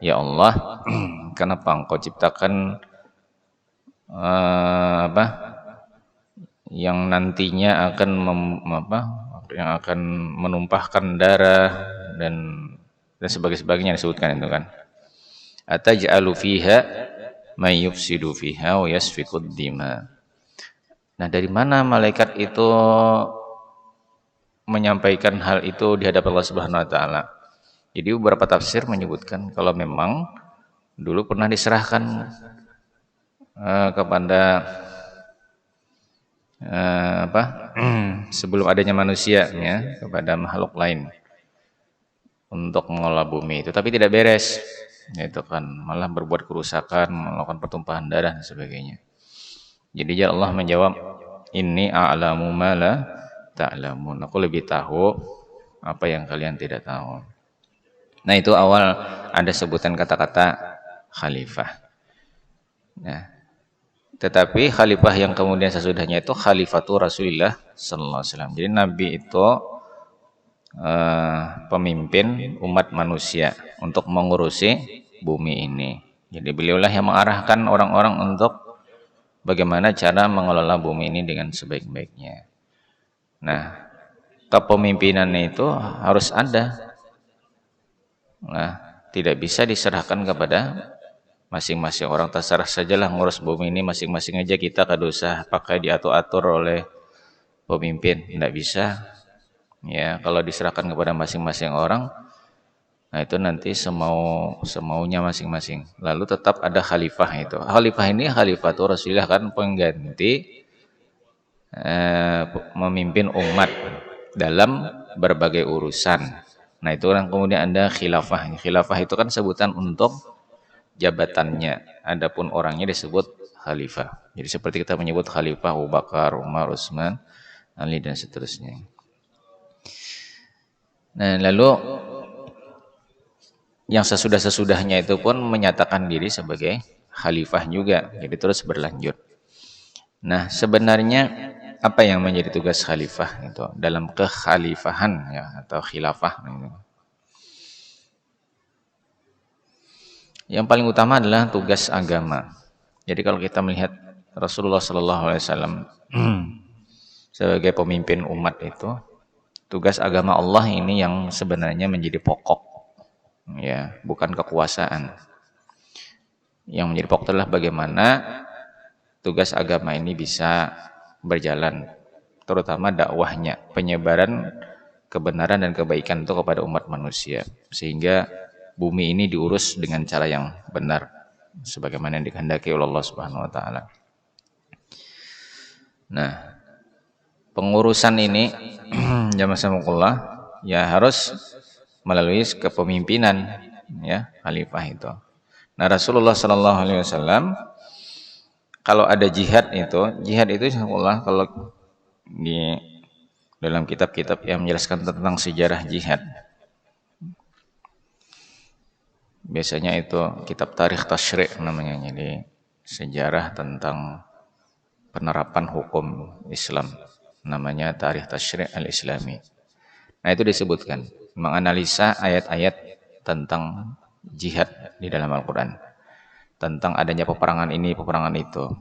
A: ya Allah, kenapa engkau ciptakan yang nantinya akan yang akan menumpahkan darah dan sebagainya disebutkan itu kan. Ataj'alu fiha may yufsidu fiha wa yasfikud dima. Nah, dari mana malaikat itu menyampaikan hal itu di hadapan Allah Subhanahu wa taala? Jadi beberapa tafsir menyebutkan kalau memang dulu pernah diserahkan kepada sebelum adanya manusia, ya, kepada makhluk lain untuk mengelola bumi itu, tapi tidak beres, itu kan malah berbuat kerusakan, melakukan pertumpahan darah dan sebagainya. Jadi Allah menjawab, inni a'lamu ma la ta'lamun, aku lebih tahu apa yang kalian tidak tahu. Nah, itu awal ada sebutan kata-kata khalifah. Nah, tetapi khalifah yang kemudian sesudahnya itu khalifatul Rasulullah sallallahu alaihi wasallam. Jadi Nabi itu pemimpin umat manusia untuk mengurusi bumi ini. Jadi beliaulah yang mengarahkan orang-orang untuk bagaimana cara mengelola bumi ini dengan sebaik-baiknya. Nah, kepemimpinannya itu harus ada. Nah, tidak bisa diserahkan kepada masing-masing orang. Terserah sajalah ngurus bumi ini masing-masing aja, kita kada usah pakai diatur-atur oleh pemimpin, tidak bisa. Ya, kalau diserahkan kepada masing-masing orang, nah itu nanti semaunya masing-masing. Lalu tetap ada khalifah itu. Khalifah ini khalifatul Rasulullah, kan pengganti memimpin umat dalam berbagai urusan. Nah, itu kan kemudian ada khilafah. Khilafah itu kan sebutan untuk jabatannya. Adapun orangnya disebut khalifah. Jadi seperti kita menyebut khalifah Abu Bakar, Umar, Utsman, Ali dan seterusnya. Nah, lalu yang sesudah-sesudahnya itu pun menyatakan diri sebagai khalifah juga. Jadi terus berlanjut. Nah, sebenarnya apa yang menjadi tugas khalifah itu dalam kekhalifahan, ya, atau khilafah? Yang paling utama adalah tugas agama. Jadi kalau kita melihat Rasulullah SAW sebagai pemimpin umat itu, tugas agama Allah ini yang sebenarnya menjadi pokok, ya, bukan kekuasaan. Yang menjadi pokok adalah bagaimana tugas agama ini bisa berjalan, terutama dakwahnya, penyebaran kebenaran dan kebaikan itu kepada umat manusia, sehingga bumi ini diurus dengan cara yang benar sebagaimana yang dikehendaki oleh Allah Subhanahu wa taala. Nah, pengurusan ini jamaah ya harus melalui kepemimpinan, ya, khalifah itu. Nah, Rasulullah sallallahu alaihi wasallam kalau ada jihad itu insyaallah, kalau di dalam kitab-kitab yang menjelaskan tentang sejarah jihad, biasanya itu kitab Tarikh Tasyri' namanya, jadi sejarah tentang penerapan hukum Islam, namanya Tarikh Tasyri' al-Islami. Nah, itu disebutkan menganalisa ayat-ayat tentang jihad di dalam Al-Quran, tentang adanya peperangan ini, peperangan itu.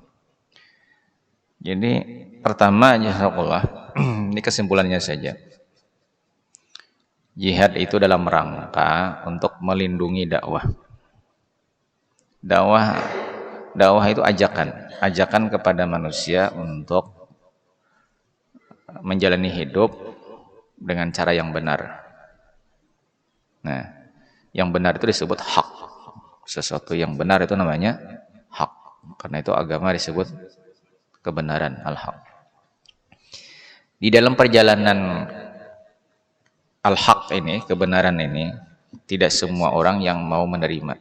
A: Jadi pertama, jazakallah, ini kesimpulannya saja. Jihad itu dalam rangka untuk melindungi dakwah. Dakwah itu ajakan kepada manusia untuk menjalani hidup dengan cara yang benar. Nah, yang benar itu disebut hak. Sesuatu yang benar itu namanya hak. Karena itu agama disebut kebenaran, al-haq. Di dalam perjalanan al-haq ini, kebenaran ini, tidak semua orang yang mau menerima.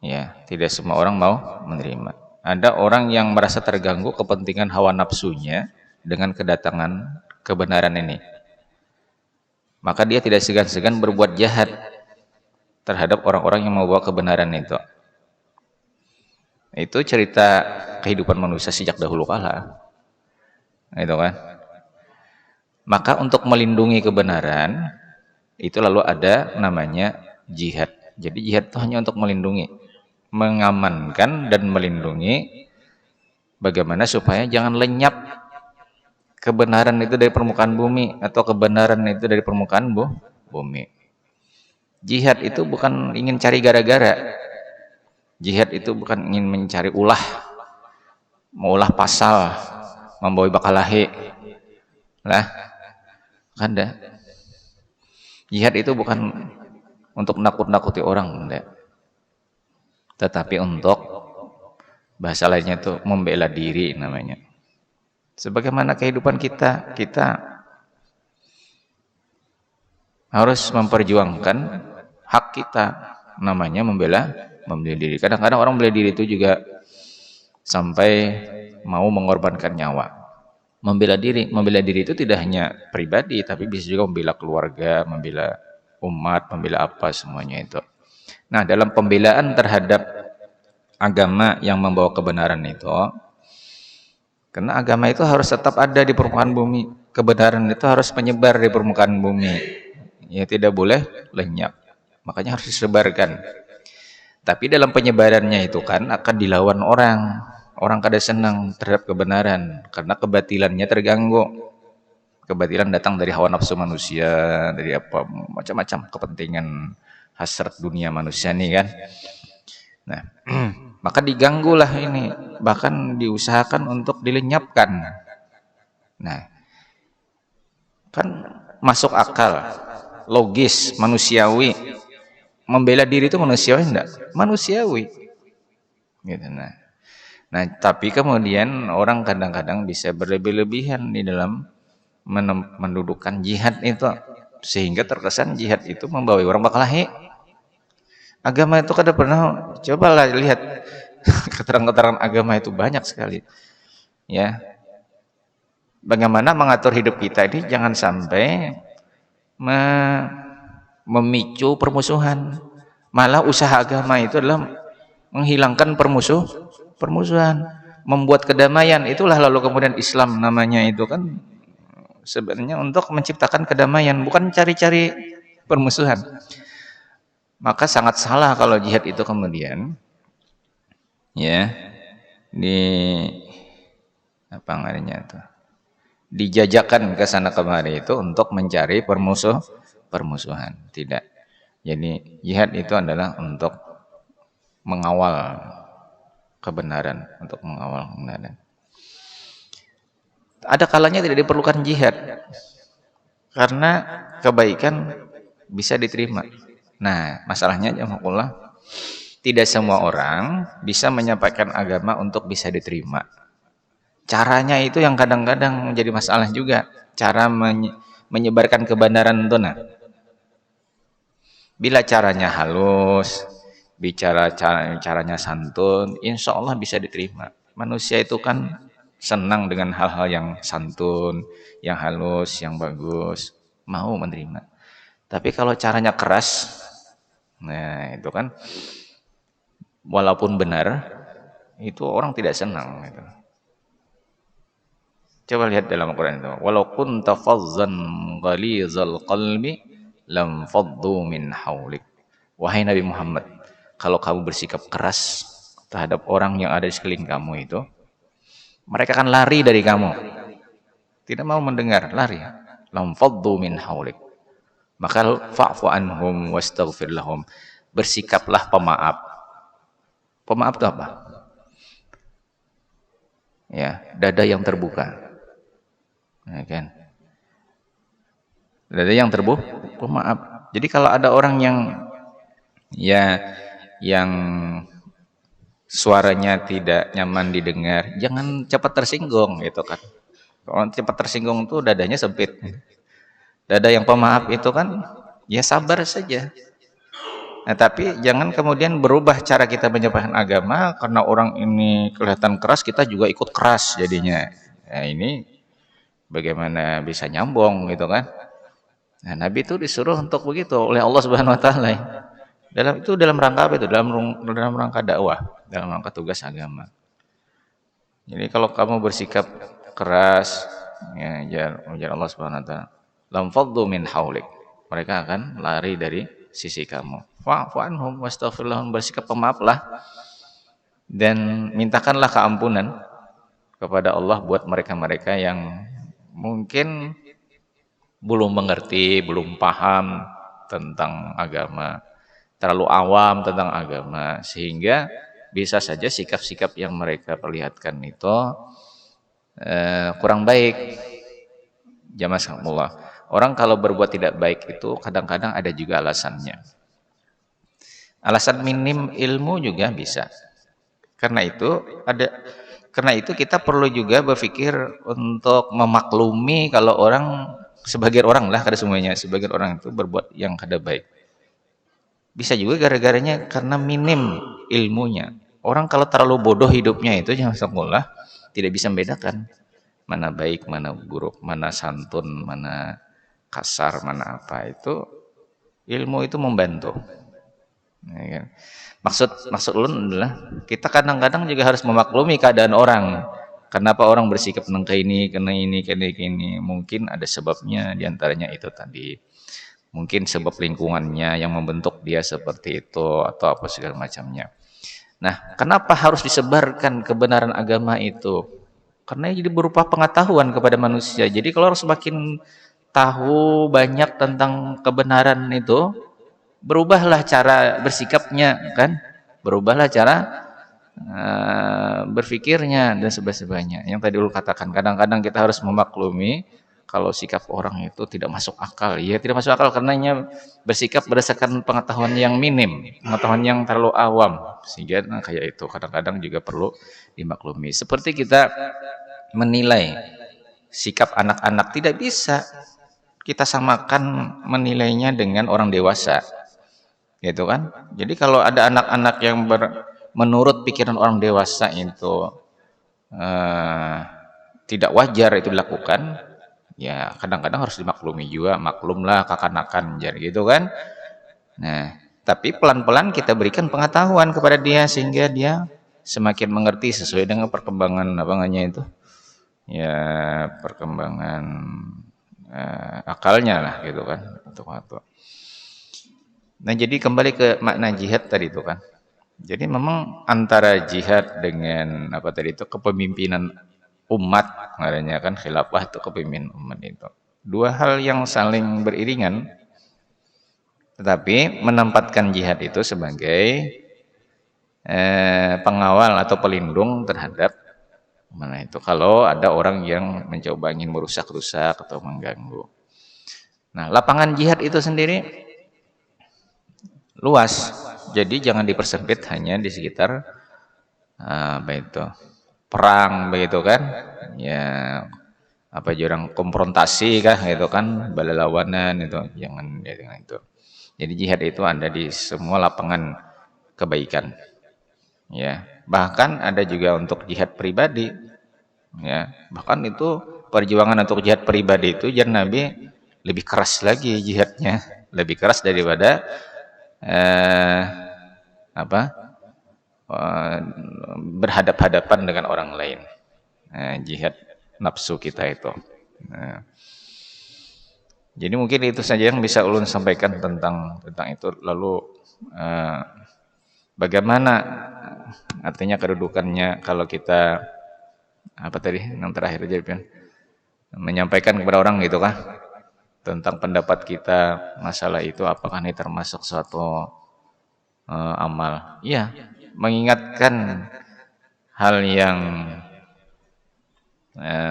A: Ya, tidak semua orang mau menerima. Ada orang yang merasa terganggu kepentingan hawa nafsunya dengan kedatangan kebenaran ini. Maka dia tidak segan-segan berbuat jahat terhadap orang-orang yang membawa kebenaran itu. Itu cerita kehidupan manusia sejak dahulu kala. Itu kan. Maka untuk melindungi kebenaran itu lalu ada namanya jihad. Jadi jihad itu hanya untuk melindungi, mengamankan dan melindungi bagaimana supaya jangan lenyap kebenaran itu dari permukaan bumi atau kebenaran itu dari permukaan bumi. Jihad itu bukan ingin cari gara-gara. Jihad itu bukan ingin mencari ulah, mengulah pasal, membawa bakalahe. Lah, kan dah. Jihad itu bukan untuk nakut-nakuti orang, enggak. Tetapi untuk bahasa lainnya itu membela diri namanya. Sebagaimana kehidupan kita harus memperjuangkan hak kita, namanya membela diri. Kadang-kadang orang membela diri itu juga sampai mau mengorbankan nyawa. Membela diri itu tidak hanya pribadi, tapi bisa juga membela keluarga, membela umat, membela apa semuanya itu. Nah, dalam pembelaan terhadap agama yang membawa kebenaran itu, karena agama itu harus tetap ada di permukaan bumi, kebenaran itu harus menyebar di permukaan bumi, ya tidak boleh lenyap, makanya harus disebarkan. Tapi dalam penyebarannya itu kan akan dilawan orang kada senang terhadap kebenaran karena kebatilannya terganggu. Kebatilan datang dari hawa nafsu manusia, dari apa macam-macam kepentingan hasrat dunia manusia nih kan. Nah, maka diganggulah ini, bahkan diusahakan untuk dilenyapkan. Nah, kan masuk akal, logis, manusiawi. Membela diri itu manusiawi enggak? Manusiawi. Gitu Nah, tapi kemudian orang kadang-kadang bisa berlebih-lebihan di dalam mendudukkan jihad itu, sehingga terkesan jihad itu membawa orang bakalahe. Agama itu kada pernah, cobalah lihat keterangan-keterangan agama itu banyak sekali. Ya. Bagaimana mengatur hidup kita ini jangan sampai memicu permusuhan. Malah usaha agama itu adalah menghilangkan permusuhan, membuat kedamaian. Itulah lalu kemudian Islam namanya itu kan sebenarnya untuk menciptakan kedamaian, bukan cari-cari permusuhan. Maka sangat salah kalau jihad itu kemudian ya apa namanya itu dijajakan ke sana kemari itu untuk mencari permusuhan. Tidak. Jadi jihad itu adalah untuk mengawal kebenaran, untuk mengawal kebenaran. Ada kalanya tidak diperlukan jihad karena kebaikan bisa diterima. Nah, masalahnya jazakumullah, tidak semua orang bisa menyampaikan agama untuk bisa diterima. Caranya itu yang kadang-kadang menjadi masalah juga, cara menyebarkan kebenaran itu. Nah, bila caranya halus, bicara caranya santun, insya Allah bisa diterima. Manusia itu kan senang dengan hal-hal yang santun, yang halus, yang bagus, mau menerima. Tapi kalau caranya keras, nah itu kan walaupun benar, itu orang tidak senang. Gitu. Coba lihat dalam Al-Quran itu, walaupun tafazzan ghalizal qalbi lam faddu min haulik. Wahai Nabi Muhammad, kalau kamu bersikap keras terhadap orang yang ada di sekeliling kamu itu, mereka akan lari dari kamu. Tidak mau mendengar, lari. Lam faddu min haulik. Maka fa'fu anhum wastaghfir lahum. Bersikaplah pemaaf. Pemaaf itu apa? Ya, dada yang terbuka. Ya kan? Dada yang terbuka, pemaaf. Jadi kalau ada orang yang suaranya tidak nyaman didengar, jangan cepat tersinggung gitu kan. Orang cepat tersinggung tuh dadanya sempit. Dada yang pemaaf itu kan ya sabar saja. Nah, tapi jangan kemudian berubah cara kita menyampaikan agama karena orang ini kelihatan keras, kita juga ikut keras jadinya. Nah, ini bagaimana bisa nyambung gitu kan? Nah, Nabi itu disuruh untuk begitu oleh Allah Subhanahu wa taala. Dalam rangka apa itu? Dalam rangka dakwah, dalam rangka tugas agama. Jadi kalau kamu bersikap keras, ya ujar Allah Subhanahu wa taala, lam faddu min haulik. Mereka akan lari dari sisi kamu. Fa'fu anhum wastaghfir lahum, bersikap pemaaflah dan mintakanlah keampunan kepada Allah buat mereka-mereka yang mungkin belum mengerti, belum paham tentang agama, terlalu awam tentang agama, sehingga bisa saja sikap-sikap yang mereka perlihatkan itu kurang baik. Jamaah sekalian, orang kalau berbuat tidak baik itu kadang-kadang ada juga alasannya. Alasan minim ilmu juga bisa. Karena itu kita perlu juga berpikir untuk memaklumi kalau sebagian orang lah, kada semuanya, sebagian orang itu berbuat yang kada baik. Bisa juga gara-garanya karena minim ilmunya. Orang kalau terlalu bodoh hidupnya itu jangan sekolah, tidak bisa membedakan mana baik, mana buruk, mana santun, mana kasar, mana apa. Itu ilmu itu membantu. Ya kan? Maksud ulun adalah kita kadang-kadang juga harus memaklumi keadaan orang. Kenapa orang bersikap kena ini. Mungkin ada sebabnya, diantaranya itu tadi. Mungkin sebab lingkungannya yang membentuk dia seperti itu atau apa segala macamnya. Nah, kenapa harus disebarkan kebenaran agama itu? Karena jadi berupa pengetahuan kepada manusia. Jadi kalau orang semakin tahu banyak tentang kebenaran itu, berubahlah cara bersikapnya, kan? Berubahlah cara berpikirnya dan sebagainya. Yang tadi lu katakan, kadang-kadang kita harus memaklumi kalau sikap orang itu tidak masuk akal. Ya, tidak masuk akal karenanya bersikap berdasarkan pengetahuan yang minim, pengetahuan yang terlalu awam, sehingga kayak itu kadang-kadang juga perlu dimaklumi. Seperti kita menilai sikap anak-anak, tidak bisa kita samakan menilainya dengan orang dewasa. Gitu kan? Jadi kalau ada anak-anak yang menurut pikiran orang dewasa itu tidak wajar itu dilakukan, ya kadang-kadang harus dimaklumi juga, maklumlah kakanakan jadi gitu kan. Nah, tapi pelan-pelan kita berikan pengetahuan kepada dia sehingga dia semakin mengerti sesuai dengan perkembangan apa namanya itu. Ya, perkembangan akalnya lah gitu kan. Untuk Nah, jadi kembali ke makna jihad tadi itu kan. Jadi memang antara jihad dengan apa tadi itu kepemimpinan umat, makanya kan khilafah itu kepemimpinan umat itu. Dua hal yang saling beriringan, tetapi menempatkan jihad itu sebagai pengawal atau pelindung terhadap mana itu kalau ada orang yang mencoba ingin merusak-rusak atau mengganggu. Nah, lapangan jihad itu sendiri luas, jadi jangan dipersempit hanya di sekitar apa itu perang begitu kan, ya apa jurang konfrontasi kah gitu kan, balalawanan itu jangan ya dengan itu. Jadi jihad itu ada di semua lapangan kebaikan, ya bahkan ada juga untuk jihad pribadi, ya bahkan itu perjuangan untuk jihad pribadi itu jar Nabi lebih keras lagi jihadnya, lebih keras daripada berhadap-hadapan dengan orang lain. Jihad nafsu kita itu. Jadi mungkin itu saja yang bisa ulun sampaikan tentang itu. Lalu bagaimana artinya kedudukannya kalau kita apa tadi yang terakhir aja kan, menyampaikan kepada orang gitu kah tentang pendapat kita masalah itu, apakah ini termasuk suatu amal? Iya, mengingatkan hal yang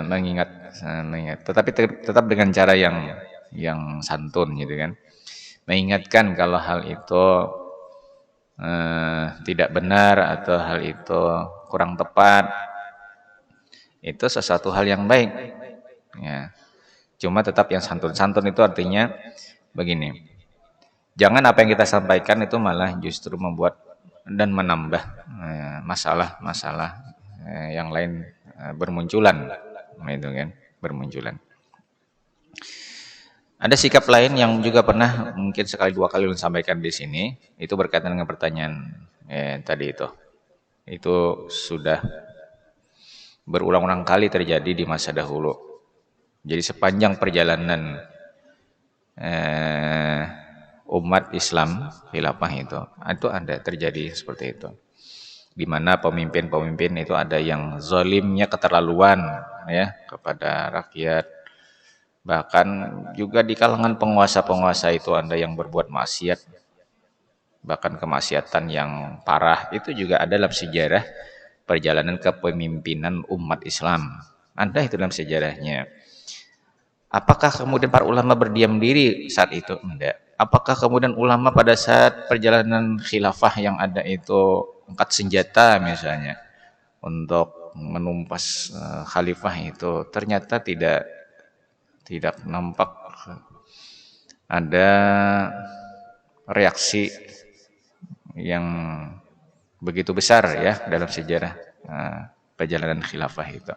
A: mengingat, tetapi tetap dengan cara yang santun gitu kan. Mengingatkan kalau hal itu tidak benar atau hal itu kurang tepat, itu sesuatu hal yang baik. Ya. Cuma tetap yang santun-santun itu artinya begini. Jangan apa yang kita sampaikan itu malah justru membuat dan menambah masalah-masalah yang lain bermunculan, itu kan, bermunculan. Ada sikap lain yang juga pernah mungkin sekali dua kali sampaikan di sini, itu berkaitan dengan pertanyaan tadi itu. Itu sudah berulang-ulang kali terjadi di masa dahulu. Jadi sepanjang perjalanan umat Islam khilafah itu ada terjadi seperti itu. Di mana pemimpin-pemimpin itu ada yang zalimnya keterlaluan ya kepada rakyat. Bahkan juga di kalangan penguasa-penguasa itu ada yang berbuat maksiat. Bahkan kemaksiatan yang parah itu juga ada dalam sejarah perjalanan kepemimpinan umat Islam. Ada itu dalam sejarahnya. Apakah kemudian para ulama berdiam diri saat itu? Enggak. Apakah kemudian ulama pada saat perjalanan khilafah yang ada itu angkat senjata misalnya untuk menumpas khalifah itu? Ternyata tidak nampak ada reaksi yang begitu besar ya dalam sejarah perjalanan khilafah itu.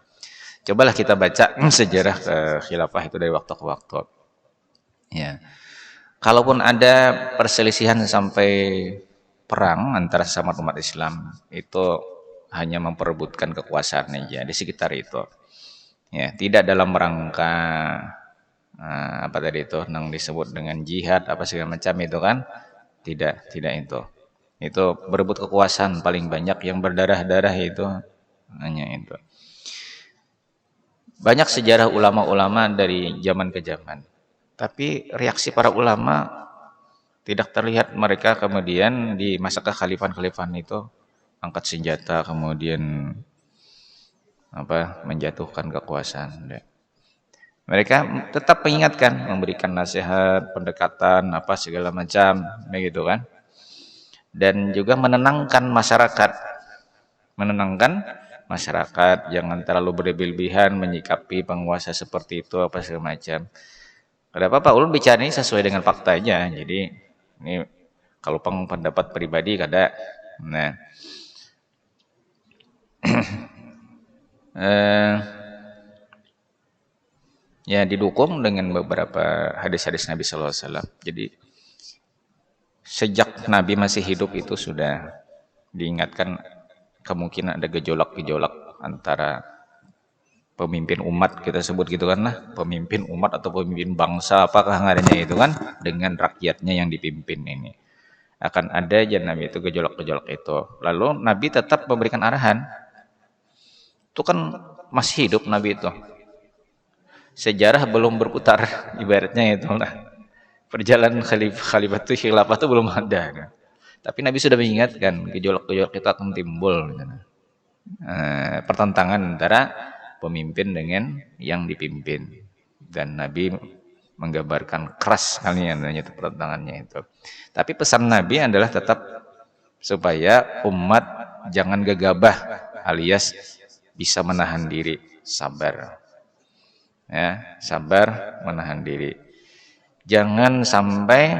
A: Cobalah kita baca sejarah khilafah itu dari waktu ke waktu. Ya. Kalaupun ada perselisihan sampai perang antara sesama umat Islam, itu hanya memperebutkan kekuasaan aja di sekitar itu. Ya, tidak dalam rangka apa tadi itu yang disebut dengan jihad apa segala macam itu kan? Tidak itu. Itu berebut kekuasaan paling banyak yang berdarah-darah itu hanya itu. Banyak sejarah ulama-ulama dari zaman ke zaman. Tapi reaksi para ulama tidak terlihat mereka kemudian di masa kekhalifahan itu angkat senjata kemudian menjatuhkan kekuasaan. Mereka tetap mengingatkan, memberikan nasihat, pendekatan segala macam begitu kan. Dan juga menenangkan masyarakat. Jangan terlalu berlebihan menyikapi penguasa seperti itu segala macam. Ada apa-apa, ulun bicara ini sesuai dengan fakta aja. Jadi ini kalau pendapat pribadi kada. Nah, ya didukung dengan beberapa hadis-hadis Nabi Sallallahu Alaihi Wasallam. Jadi sejak Nabi masih hidup itu sudah diingatkan kemungkinan ada gejolak-gejolak antara pemimpin umat, kita sebut gitu kan lah, pemimpin umat atau pemimpin bangsa apakah ngarannya itu kan, dengan rakyatnya yang dipimpin ini akan ada aja Nabi itu gejolak-gejolak itu. Lalu Nabi tetap memberikan arahan. Itu kan masih hidup Nabi itu, sejarah belum berputar ibaratnya itu lah, perjalanan khalifah itu khilafah itu belum ada kan? Tapi Nabi sudah mengingatkan gejolak-gejolak itu akan timbul gitu. Pertentangan antara pemimpin dengan yang dipimpin, dan Nabi menggambarkan keras kalian itu pertentangannya itu. Tapi pesan Nabi adalah tetap supaya umat jangan gegabah alias bisa menahan diri, sabar. Ya, sabar, menahan diri. Jangan sampai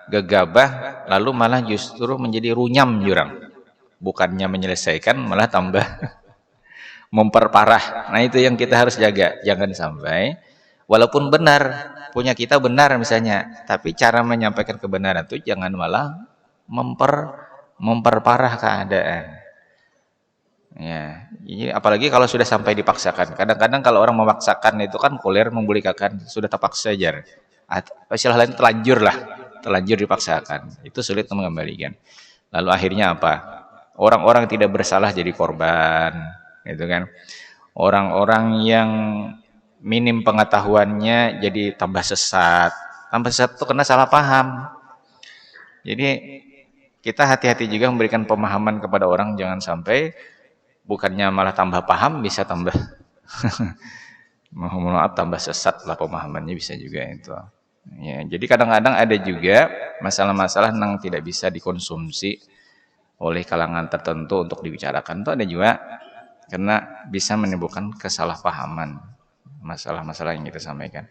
A: gegabah lalu malah justru menjadi runyam jurang. Bukannya menyelesaikan malah tambah memperparah. Nah, itu yang kita harus jaga. Jangan sampai walaupun benar, punya kita benar misalnya, tapi cara menyampaikan kebenaran itu jangan malah memperparah keadaan. Ya, apalagi kalau sudah sampai dipaksakan. Kadang-kadang kalau orang memaksakan itu kan koler membulikakan, sudah terpaksa aja. Istilah lain terlanjur dipaksakan. Itu sulit mengembalikan. Lalu akhirnya apa? Orang-orang tidak bersalah jadi korban, gitu kan. Orang-orang yang minim pengetahuannya jadi tambah sesat. Tambah sesat itu kena salah paham. Jadi kita hati-hati juga memberikan pemahaman kepada orang, jangan sampai bukannya malah tambah paham, bisa tambah mohon maaf tambah sesat lah pemahamannya, bisa juga itu. Ya, jadi kadang-kadang ada juga masalah-masalah yang tidak bisa dikonsumsi oleh kalangan tertentu untuk dibicarakan. Itu ada juga karena bisa menimbulkan kesalahpahaman masalah-masalah yang kita sampaikan.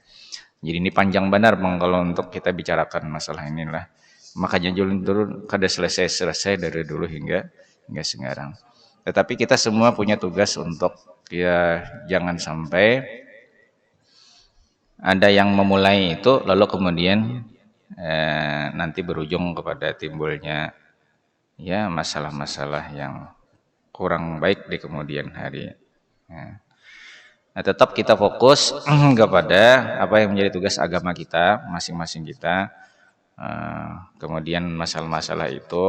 A: Jadi ini panjang benar Bang kalau untuk kita bicarakan masalah inilah. Makanya dulu kada selesai dari dulu hingga sekarang. Tetapi kita semua punya tugas untuk ya jangan sampai ada yang memulai itu lalu kemudian nanti berujung kepada timbulnya ya masalah-masalah yang kurang baik di kemudian hari. Nah, tetap kita fokus kepada apa yang menjadi tugas agama kita, masing-masing kita. Kemudian masalah-masalah itu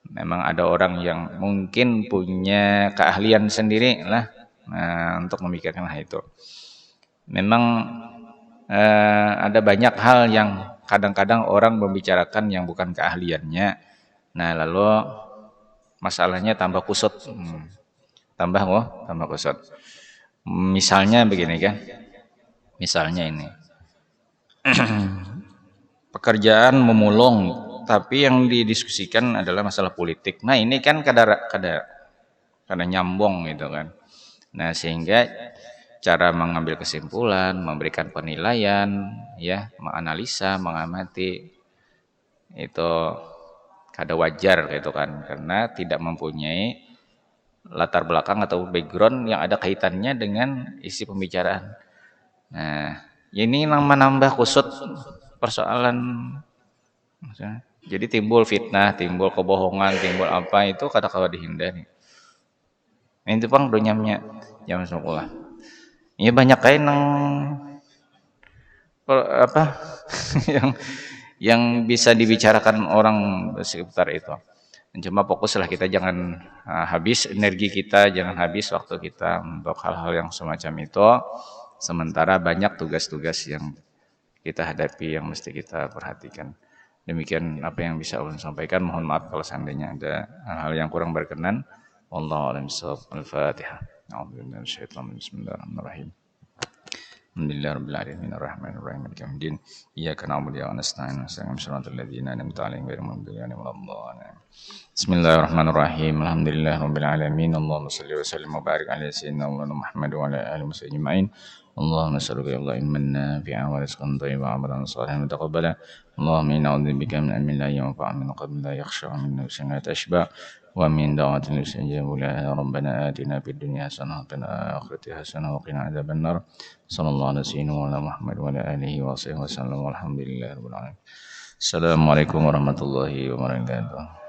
A: memang ada orang yang mungkin punya keahlian sendiri lah untuk memikirkan hal itu. Memang ada banyak hal yang kadang-kadang orang membicarakan yang bukan keahliannya. Nah, lalu masalahnya tambah kusut. Tambah kusut. Misalnya begini kan. Misalnya ini. Pekerjaan memulung, tapi yang didiskusikan adalah masalah politik. Nah, ini kan kada nyambung gitu kan. Nah, sehingga cara mengambil kesimpulan, memberikan penilaian, ya, menganalisa, mengamati itu kada wajar gitu kan, karena tidak mempunyai latar belakang atau background yang ada kaitannya dengan isi pembicaraan. Nah, ini menambah kusut persoalan. Jadi timbul fitnah, timbul kebohongan, timbul apa itu kada dihindari. Nah, itu Bang dunyamnya jam sekolah. Ini banyak kain apa yang bisa dibicarakan orang sekitar itu. Cuma fokuslah kita jangan habis energi kita, jangan habis waktu kita untuk hal-hal yang semacam itu. Sementara banyak tugas-tugas yang kita hadapi yang mesti kita perhatikan. Demikian apa yang bisa ulun sampaikan. Mohon maaf kalau seandainya ada hal-hal yang kurang berkenan. Wallahu a'lam bishawab. Al-Fatihah. A'udzubillahi minasyaitonir rajim. Bismillahirrahmanirrahim. Alhamdulillahirabbil alamin arrahmanir rahim maliki yaumiddin iyyaka na'budu wa nasta'in ihdinas siratal ladzina an'amta 'alaihim ghairil maghdubi 'alaihim waladdallin. Bismillahirrahmanirrahim. Alhamdulillahirabbil alamin. Allahumma shalli wa sallim wa barik ala sayyidina Muhammad wa ala alihi wasallam ajma'in. Allahumma salli ala ilmin nafi'an wa rizqan thayyiban wa amalan salihan mutaqabbala. Allahumma inna a'udzubika min ilmin la yanfa'u min qalbin la yakhsha min nafsin la tashba wa min da'watin la yustajabu laha. Rabbana atina fid dunya hasanah wa fil akhirati hasanah wa qina adzaban nar. Sallallahu alaihi wasallam Muhammad wa ala alihi wa sahbihi wasallam. Walhamdulillahirabbil alamin. Assalamualaikum warahmatullahi wabarakatuh.